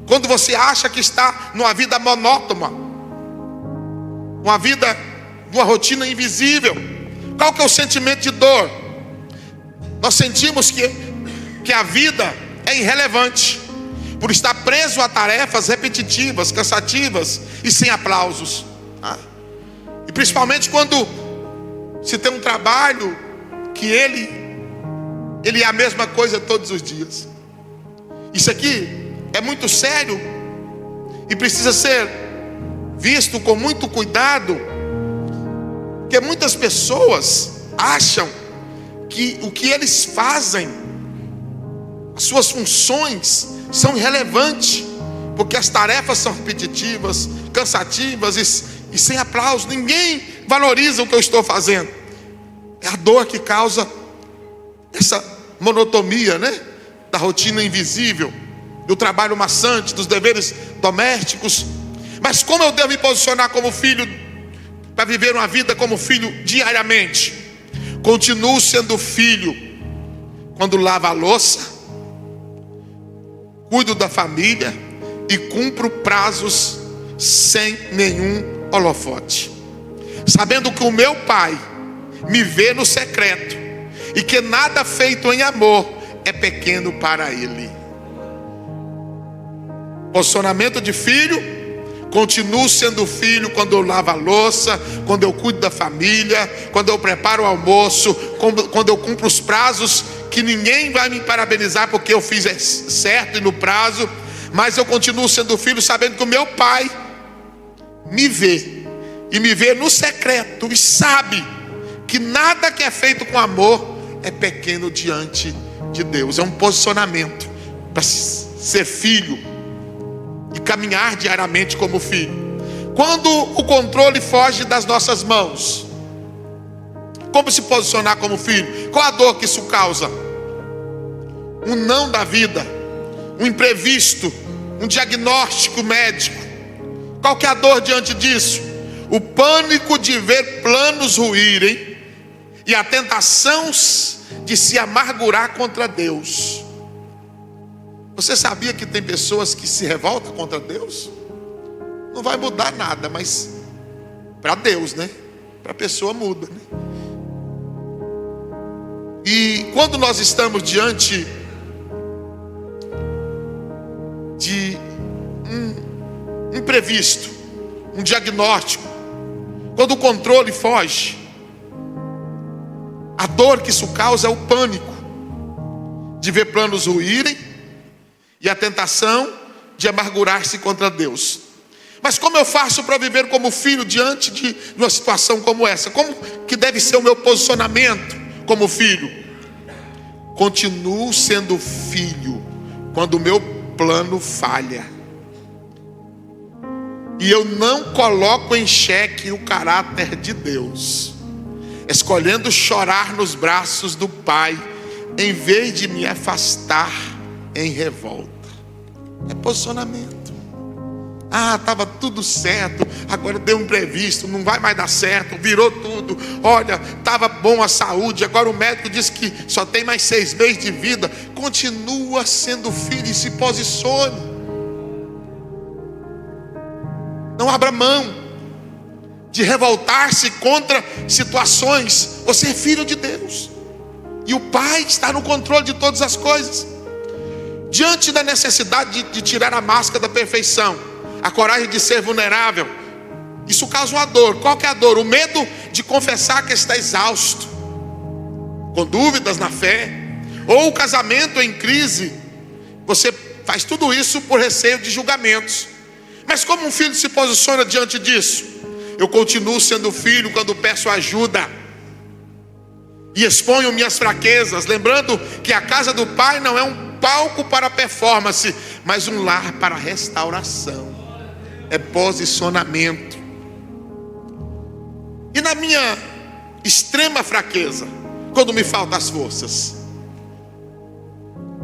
quando você acha que está numa vida monótona, uma vida, uma rotina invisível, qual que é o sentimento de dor? Nós sentimos que a vida é irrelevante, por estar preso a tarefas repetitivas, cansativas e sem aplausos. E principalmente quando se tem um trabalho que ele é a mesma coisa todos os dias. Isso aqui é muito sério e precisa ser visto com muito cuidado, porque muitas pessoas acham que o que eles fazem, as suas funções são irrelevantes, porque as tarefas são repetitivas, cansativas e sem aplauso. Ninguém valoriza o que eu estou fazendo. É a dor que causa essa monotonia, da rotina invisível, do trabalho maçante, dos deveres domésticos. Mas como eu devo me posicionar como filho, para viver uma vida como filho diariamente? Continuo sendo filho quando lavo a louça, cuido da família e cumpro prazos sem nenhum holofote, sabendo que o meu Pai me vê no secreto e que nada feito em amor é pequeno para Ele. Posicionamento de filho. Continuo sendo filho quando eu lavo a louça, quando eu cuido da família, quando eu preparo o almoço, quando eu cumpro os prazos, que ninguém vai me parabenizar porque eu fiz certo e no prazo. Mas eu continuo sendo filho sabendo que o meu Pai me vê, e me vê no secreto, e sabe que nada que é feito com amor é pequeno diante de Deus. É um posicionamento para ser filho e caminhar diariamente como filho. Quando o controle foge das nossas mãos, como se posicionar como filho? Qual a dor que isso causa? Um não da vida, um imprevisto, um diagnóstico médico. Qual que é a dor diante disso? O pânico de ver planos ruírem e a tentação de se amargurar contra Deus. Você sabia que tem pessoas que se revoltam contra Deus? Não vai mudar nada, mas para Deus, para a pessoa muda, E quando nós estamos diante de um imprevisto, um diagnóstico, quando o controle foge, a dor que isso causa é o pânico de ver planos ruírem e a tentação de amargurar-se contra Deus. Mas como eu faço para viver como filho diante de uma situação como essa? Como que deve ser o meu posicionamento como filho? Continuo sendo filho quando o meu plano falha, e eu não coloco em xeque o caráter de Deus, escolhendo chorar nos braços do Pai, em vez de me afastar em revolta. É posicionamento. Estava tudo certo, agora deu um imprevisto, não vai mais dar certo, virou tudo. Olha, estava bom a saúde, agora o médico disse que só tem mais 6 meses de vida. Continua sendo filho e se posicione. Não abra mão de revoltar-se contra situações. Você é filho de Deus, e o Pai está no controle de todas as coisas. Diante da necessidade de tirar a máscara da perfeição, a coragem de ser vulnerável, Isso causa uma dor. Qual que é a dor? O medo de confessar que está exausto, com dúvidas na fé, ou o casamento em crise. Você faz tudo isso por receio de julgamentos. Mas como um filho se posiciona diante disso? Eu continuo sendo filho quando peço ajuda e exponho minhas fraquezas, lembrando que a casa do Pai não é um palco para performance, mas um lar para restauração. É posicionamento. E na minha extrema fraqueza, quando me faltam as forças,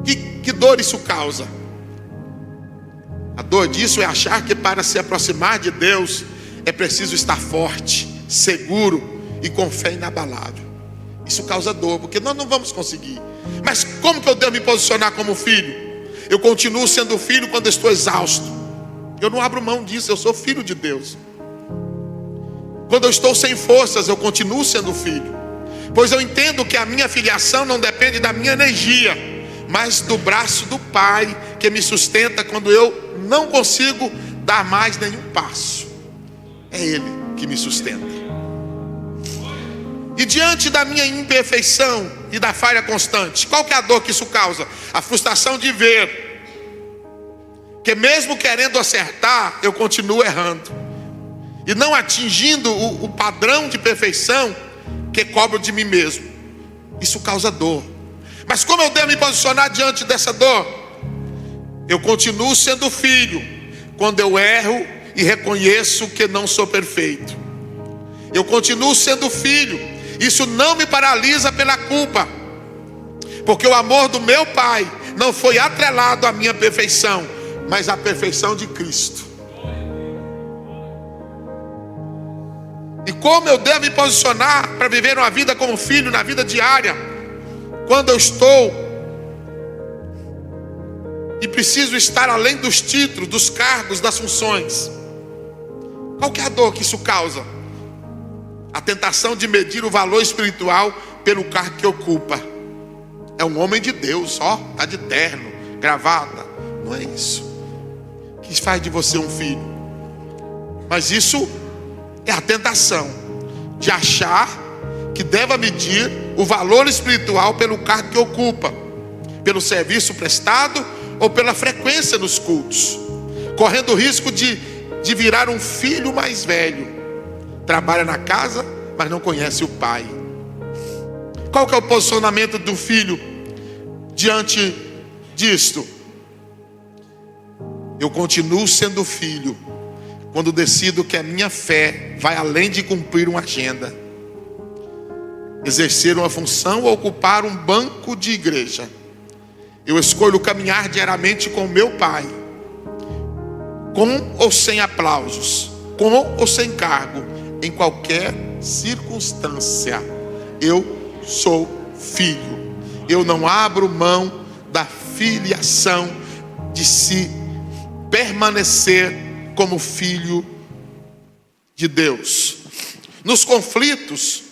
que dor isso causa? A dor disso é achar que para se aproximar de Deus é preciso estar forte, seguro e com fé inabalável. Isso causa dor, porque nós não vamos conseguir. Mas como que eu devo me posicionar como filho? Eu continuo sendo filho quando estou exausto. Eu não abro mão disso, eu sou filho de Deus. Quando eu estou sem forças, eu continuo sendo filho, pois eu entendo que a minha filiação não depende da minha energia, mas do braço do Pai que me sustenta quando eu não consigo dar mais nenhum passo. É Ele que me sustenta. E diante da minha imperfeição e da falha constante, qual que é a dor que isso causa? A frustração de ver que mesmo querendo acertar, eu continuo errando e não atingindo o padrão de perfeição que cobro de mim mesmo. Isso causa dor. Mas como eu devo me posicionar diante dessa dor? Eu continuo sendo filho quando eu erro e reconheço que não sou perfeito. Eu continuo sendo filho. Isso não me paralisa pela culpa, porque o amor do meu Pai não foi atrelado à minha perfeição, mas à perfeição de Cristo. E como eu devo me posicionar para viver uma vida como filho na vida diária, quando eu estou e preciso estar além dos títulos, dos cargos, das funções? Qual que é a dor que isso causa? A tentação de medir o valor espiritual pelo cargo que ocupa. É um homem de Deus, ó, está de terno, gravata. Não é isso que faz de você um filho. Mas isso é a tentação de achar que deva medir o valor espiritual pelo cargo que ocupa, pelo serviço prestado ou pela frequência nos cultos, correndo o risco de virar um filho mais velho. Trabalha na casa, mas não conhece o pai. Qual que é o posicionamento do filho diante disto? Eu continuo sendo filho quando decido que a minha fé vai além de cumprir uma agenda, exercer uma função ou ocupar um banco de igreja. Eu escolho caminhar diariamente com o meu Pai, com ou sem aplausos, com ou sem cargo, em qualquer circunstância. Eu sou filho. Eu não abro mão da filiação, de se permanecer como filho de Deus. Nos conflitos,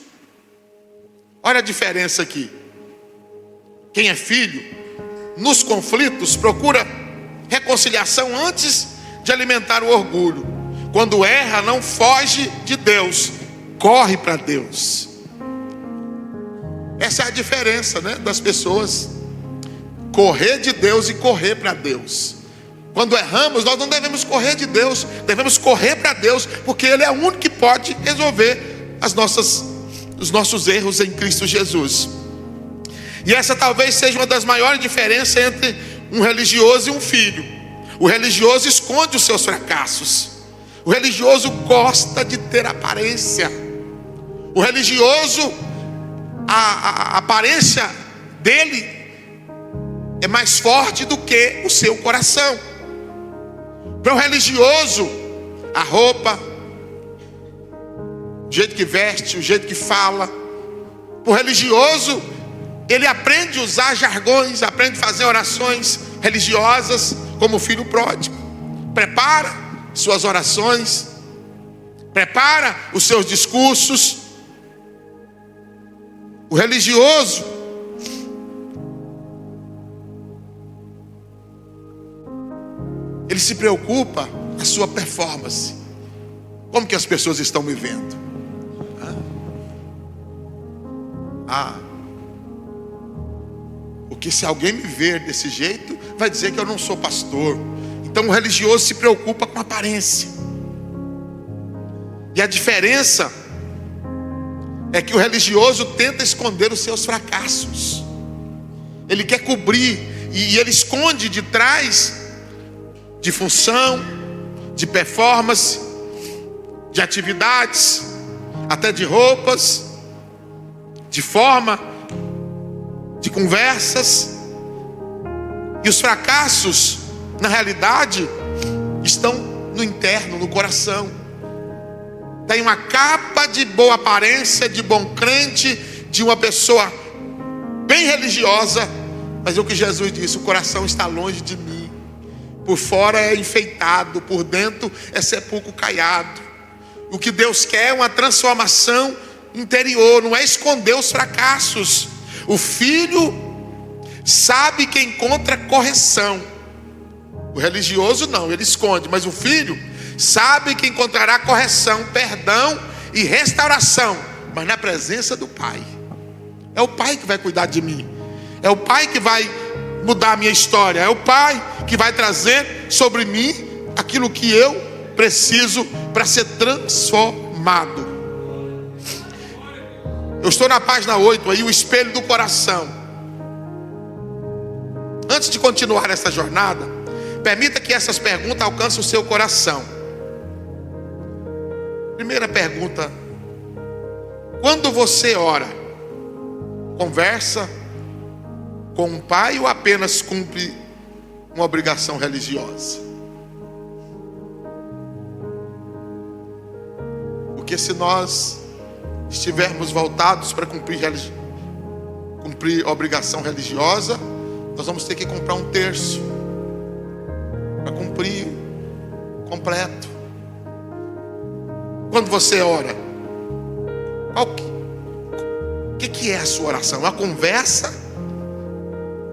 olha a diferença aqui. Quem é filho, nos conflitos, procura reconciliação antes de alimentar o orgulho. Quando erra, não foge de Deus, corre para Deus. Essa é a diferença, né, das pessoas. Correr de Deus e correr para Deus. Quando erramos, nós não devemos correr de Deus, devemos correr para Deus, porque Ele é o único que pode resolver os nossos erros em Cristo Jesus. E essa talvez seja uma das maiores diferenças entre um religioso e um filho. O religioso esconde os seus fracassos. O religioso gosta de ter aparência. O religioso, a aparência dele é mais forte do que o seu coração. Para o religioso, a roupa, o jeito que veste, o jeito que fala. O religioso, ele aprende a usar jargões, aprende a fazer orações religiosas, como o filho pródigo. Prepara suas orações, prepara os seus discursos. O religioso, ele se preocupa com a sua performance, Como que as pessoas estão me vendo? Porque se alguém me ver desse jeito, vai dizer que eu não sou pastor. Então o religioso se preocupa com a aparência. E a diferença é que o religioso tenta esconder os seus fracassos. Ele quer cobrir e ele esconde de trás de função, de performance, de atividades, até de roupas, de forma, de conversas. E os fracassos, na realidade, estão no interno, no coração. Tem uma capa de boa aparência, de bom crente, de uma pessoa bem religiosa, mas é o que Jesus disse: o coração está longe de mim. Por fora é enfeitado, por dentro é sepulcro caiado. O que Deus quer é uma transformação interior, não é esconder os fracassos. O filho sabe que encontra correção. O religioso não, ele esconde, mas o filho sabe que encontrará correção, perdão e restauração, mas na presença do Pai. É o Pai que vai cuidar de mim, é o Pai que vai mudar a minha história, é o Pai que vai trazer sobre mim aquilo que eu preciso para ser transformado. Eu estou na página 8 aí, o espelho do coração. Antes de continuar essa jornada, permita que essas perguntas alcancem o seu coração. Primeira pergunta: quando você ora, conversa com um pai ou apenas cumpre uma obrigação religiosa? Porque se nós estivermos voltados para cumprir obrigação religiosa, nós vamos ter que comprar um terço para cumprir completo. Quando você ora, o que é a sua oração? Uma conversa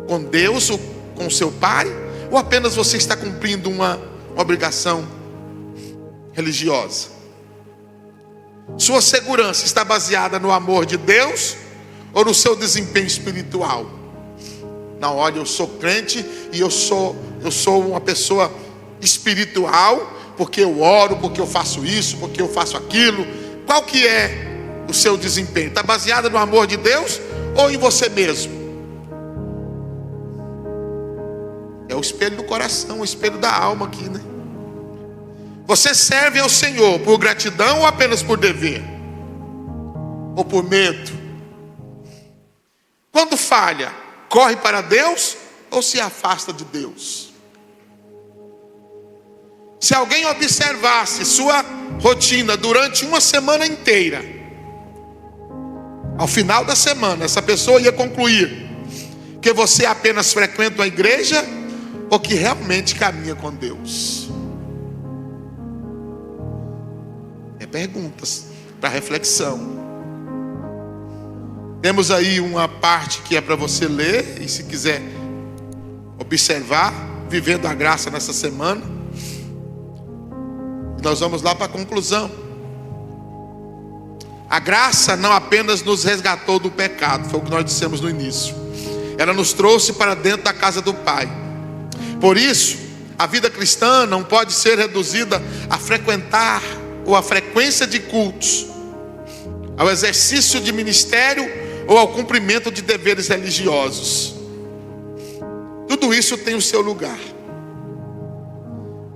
com Deus ou com seu Pai? Ou apenas você está cumprindo uma obrigação religiosa? Sua segurança está baseada no amor de Deus ou no seu desempenho espiritual? Não, olha, eu sou crente e eu sou uma pessoa espiritual porque eu oro, porque eu faço isso, porque eu faço aquilo. Qual que é o seu desempenho? Está baseado no amor de Deus ou em você mesmo? É o espelho do coração, o espelho da alma aqui, né? Você serve ao Senhor por gratidão ou apenas por dever? Ou por medo? Quando falha, corre para Deus ou se afasta de Deus? Se alguém observasse sua rotina durante uma semana inteira, ao final da semana, essa pessoa ia concluir que você apenas frequenta a igreja ou que realmente caminha com Deus. Perguntas para reflexão. Temos aí uma parte que é para você ler e, se quiser observar, vivendo a graça nessa semana. Nós vamos lá para a conclusão. A graça não apenas nos resgatou do pecado, foi o que nós dissemos no início. Ela nos trouxe para dentro da casa do Pai. Por isso, a vida cristã não pode ser reduzida a frequentar ou a frequência de cultos, ao exercício de ministério ou ao cumprimento de deveres religiosos. Tudo isso tem o seu lugar,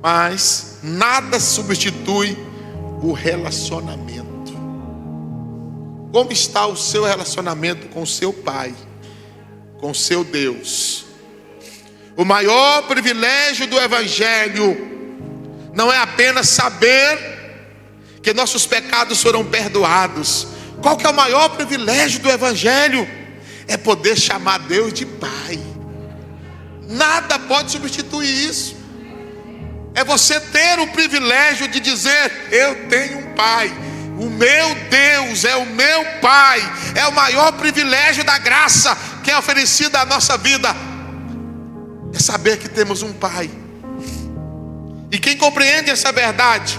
mas nada substitui o relacionamento. Como está o seu relacionamento com o seu Pai, com o seu Deus? O maior privilégio do Evangelho não é apenas saber que nossos pecados foram perdoados. Qual que é o maior privilégio do Evangelho? É poder chamar Deus de Pai. Nada pode substituir isso. É você ter o privilégio de dizer: eu tenho um Pai, o meu Deus é o meu Pai. É o maior privilégio da graça que é oferecida à nossa vida. É saber que temos um Pai. E quem compreende essa verdade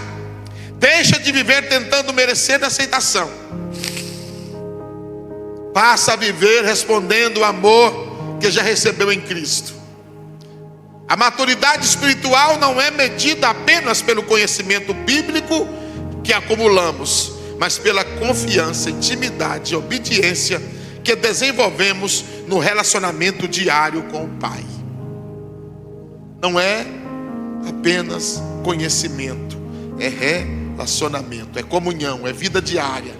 Deixa de viver tentando merecer aceitação. Passa a viver respondendo o amor que já recebeu em Cristo. A maturidade espiritual não é medida apenas pelo conhecimento bíblico que acumulamos, mas pela confiança, intimidade e obediência que desenvolvemos no relacionamento diário com o Pai. Não é apenas conhecimento, é relacionamento, é comunhão, é vida diária.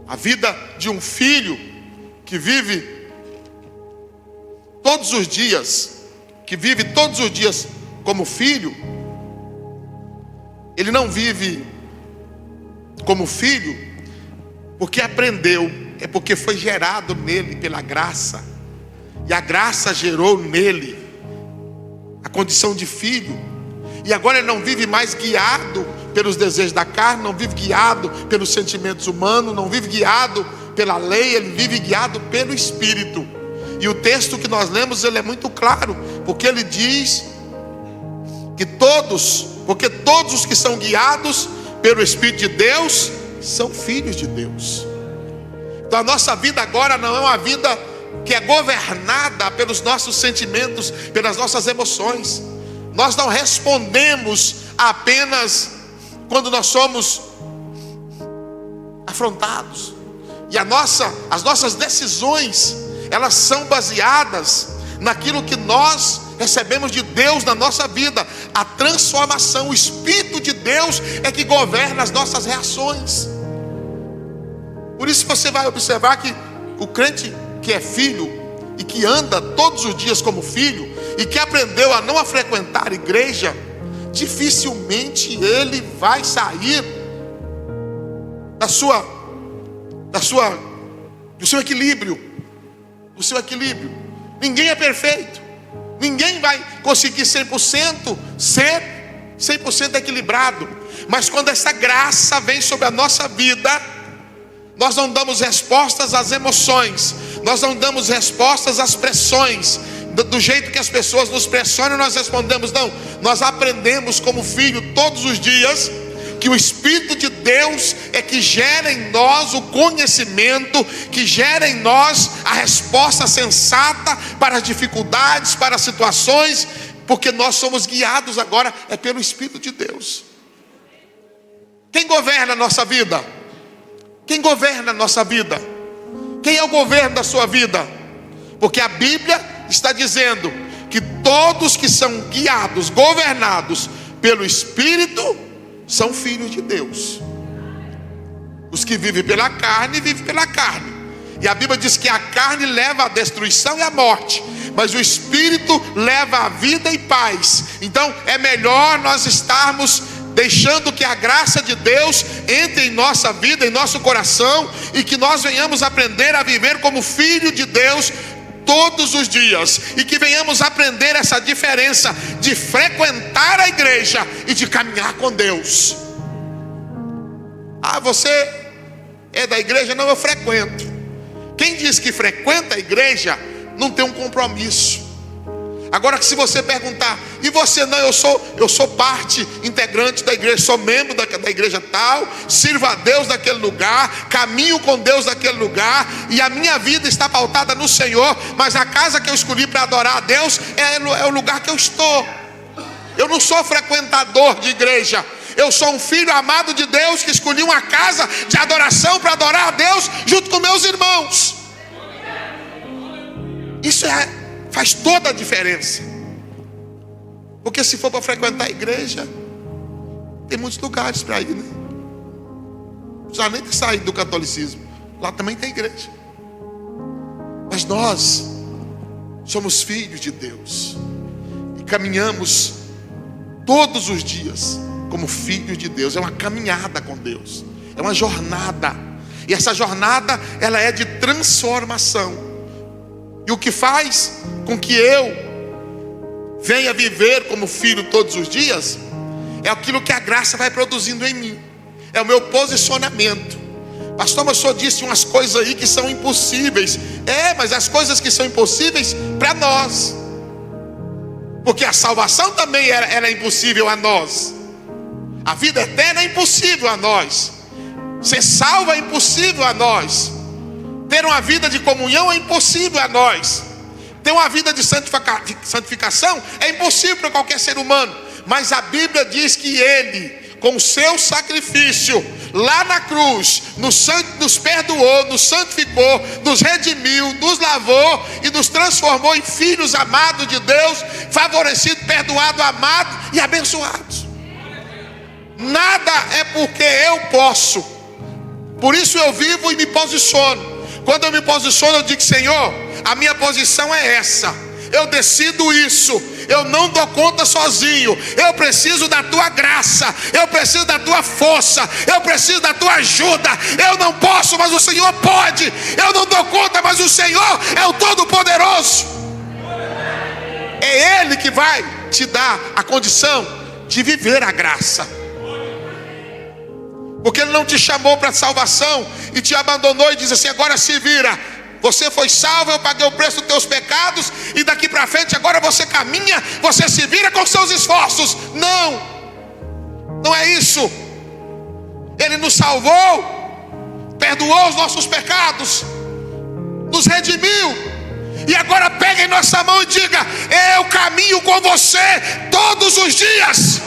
A vida de um filho que vive todos os dias, como filho, ele não vive como filho porque aprendeu, é porque foi gerado nele pela graça, e a graça gerou nele a condição de filho, e agora ele não vive mais guiado pelos desejos da carne, não vive guiado pelos sentimentos humanos, não vive guiado pela lei, ele vive guiado pelo Espírito. E o texto que nós lemos, ele é muito claro, porque ele diz que todos os que são guiados pelo Espírito de Deus são filhos de Deus. Então a nossa vida agora não é uma vida que é governada pelos nossos sentimentos, pelas nossas emoções. Nós não respondemos apenas quando nós somos afrontados. E as nossas decisões, elas são baseadas naquilo que nós recebemos de Deus na nossa vida. A transformação, o Espírito de Deus é que governa as nossas reações. Por isso você vai observar que o crente que é filho e que anda todos os dias como filho e que aprendeu a não frequentar a igreja, dificilmente ele vai sair do seu equilíbrio. Ninguém é perfeito. Ninguém vai conseguir 100% ser 100% equilibrado. Mas quando essa graça vem sobre a nossa vida, nós não damos respostas às emoções, nós não damos respostas às pressões. Do jeito que as pessoas nos pressionam, nós respondemos não. Nós aprendemos como filho todos os dias que o Espírito de Deus é que gera em nós o conhecimento, que gera em nós a resposta sensata para as dificuldades, para as situações, porque nós somos guiados agora pelo Espírito de Deus. Quem governa a nossa vida? Quem governa a nossa vida? Quem é o governo da sua vida? Porque a Bíblia está dizendo que todos que são guiados, governados pelo Espírito, são filhos de Deus. Os que vivem pela carne, vivem pela carne. E a Bíblia diz que a carne leva à destruição e à morte, mas o Espírito leva à vida e paz. Então é melhor nós estarmos deixando que a graça de Deus entre em nossa vida, em nosso coração, e que nós venhamos aprender a viver como filho de Deus todos os dias, e que venhamos aprender essa diferença de frequentar a igreja e de caminhar com Deus. Ah, você é da igreja? Não, eu frequento. Quem diz que frequenta a igreja não tem um compromisso. Agora, se você perguntar, e você? Não, eu sou parte integrante da igreja, sou membro da igreja tal, sirvo a Deus naquele lugar, caminho com Deus naquele lugar, e a minha vida está pautada no Senhor, mas a casa que eu escolhi para adorar a Deus é o lugar que eu estou. Eu não sou frequentador de igreja, eu sou um filho amado de Deus que escolhi uma casa de adoração para adorar a Deus junto com meus irmãos. Isso faz toda a diferença. Porque se for para frequentar a igreja, tem muitos lugares para ir, né? Já nem tem saído do catolicismo. Lá também tem igreja. Mas nós somos filhos de Deus e caminhamos todos os dias como filhos de Deus. É uma caminhada com Deus, é uma jornada. E essa jornada, ela é de transformação. E o que faz com que eu venha viver como filho todos os dias é aquilo que a graça vai produzindo em mim. É o meu posicionamento. Pastor, mas o senhor disse umas coisas aí que são impossíveis. Mas as coisas que são impossíveis para nós, porque a salvação também era impossível a nós. A vida eterna é impossível a nós. Ser salvo é impossível a nós. Ter uma vida de comunhão é impossível a nós. Ter uma vida de santificação é impossível para qualquer ser humano. Mas a Bíblia diz que Ele, com o seu sacrifício, lá na cruz, nos perdoou, nos santificou, nos redimiu, nos lavou e nos transformou em filhos amados de Deus, favorecidos, perdoados, amados e abençoados. Nada é porque eu posso. Por isso eu vivo e me posiciono. Quando eu me posiciono, eu digo: Senhor, a minha posição é essa. Eu decido isso. Eu não dou conta sozinho. Eu preciso da tua graça. Eu preciso da tua força. Eu preciso da tua ajuda. Eu não posso, mas o Senhor pode. Eu não dou conta, mas o Senhor é o Todo-Poderoso. É Ele que vai te dar a condição de viver a graça. Porque Ele não te chamou para salvação e te abandonou e diz assim: agora se vira. Você foi salvo, eu paguei o preço dos teus pecados e daqui para frente agora você caminha, você se vira com seus esforços. Não, não é isso. Ele nos salvou, perdoou os nossos pecados, nos redimiu. E agora pega em nossa mão e diga: eu caminho com você todos os dias.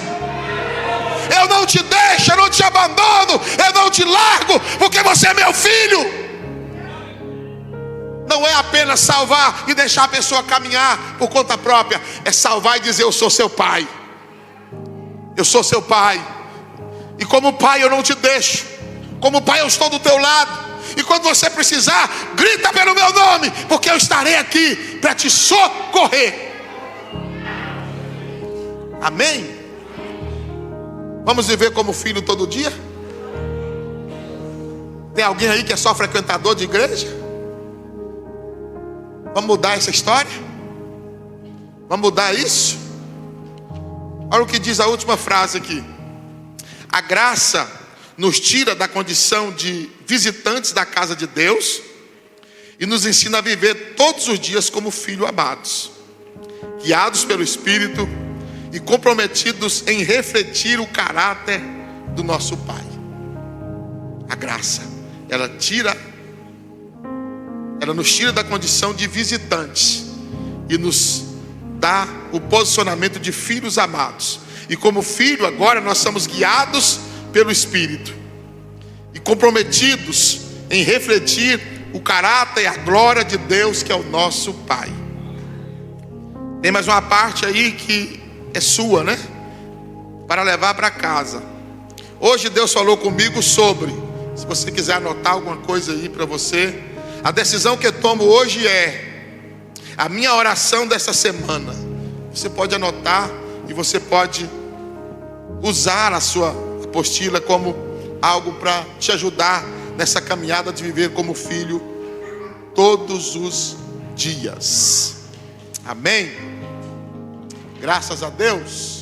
Eu não te deixo, eu não te abandono, eu não te largo, porque você é meu filho. Não é apenas salvar e deixar a pessoa caminhar por conta própria. É salvar e dizer: eu sou seu pai. Eu sou seu pai. E como pai eu não te deixo. Como pai eu estou do teu lado. E quando você precisar, grita pelo meu nome, porque eu estarei aqui para te socorrer. Amém? Vamos viver como filho todo dia? Tem alguém aí que é só frequentador de igreja? Vamos mudar essa história? Vamos mudar isso? Olha o que diz a última frase aqui. A graça nos tira da condição de visitantes da casa de Deus e nos ensina a viver todos os dias como filhos amados, guiados pelo Espírito e comprometidos em refletir o caráter do nosso Pai. A graça, ela nos tira da condição de visitantes e nos dá o posicionamento de filhos amados. E como filho, agora nós somos guiados pelo Espírito e comprometidos em refletir o caráter e a glória de Deus, que é o nosso Pai. Tem mais uma parte aí que é sua, né? Para levar para casa. Hoje Deus falou comigo sobre, se você quiser anotar alguma coisa aí para você, a decisão que eu tomo hoje é a minha oração dessa semana. Você pode anotar e você pode usar a sua apostila como algo para te ajudar nessa caminhada de viver como filho todos os dias. Amém? Graças a Deus.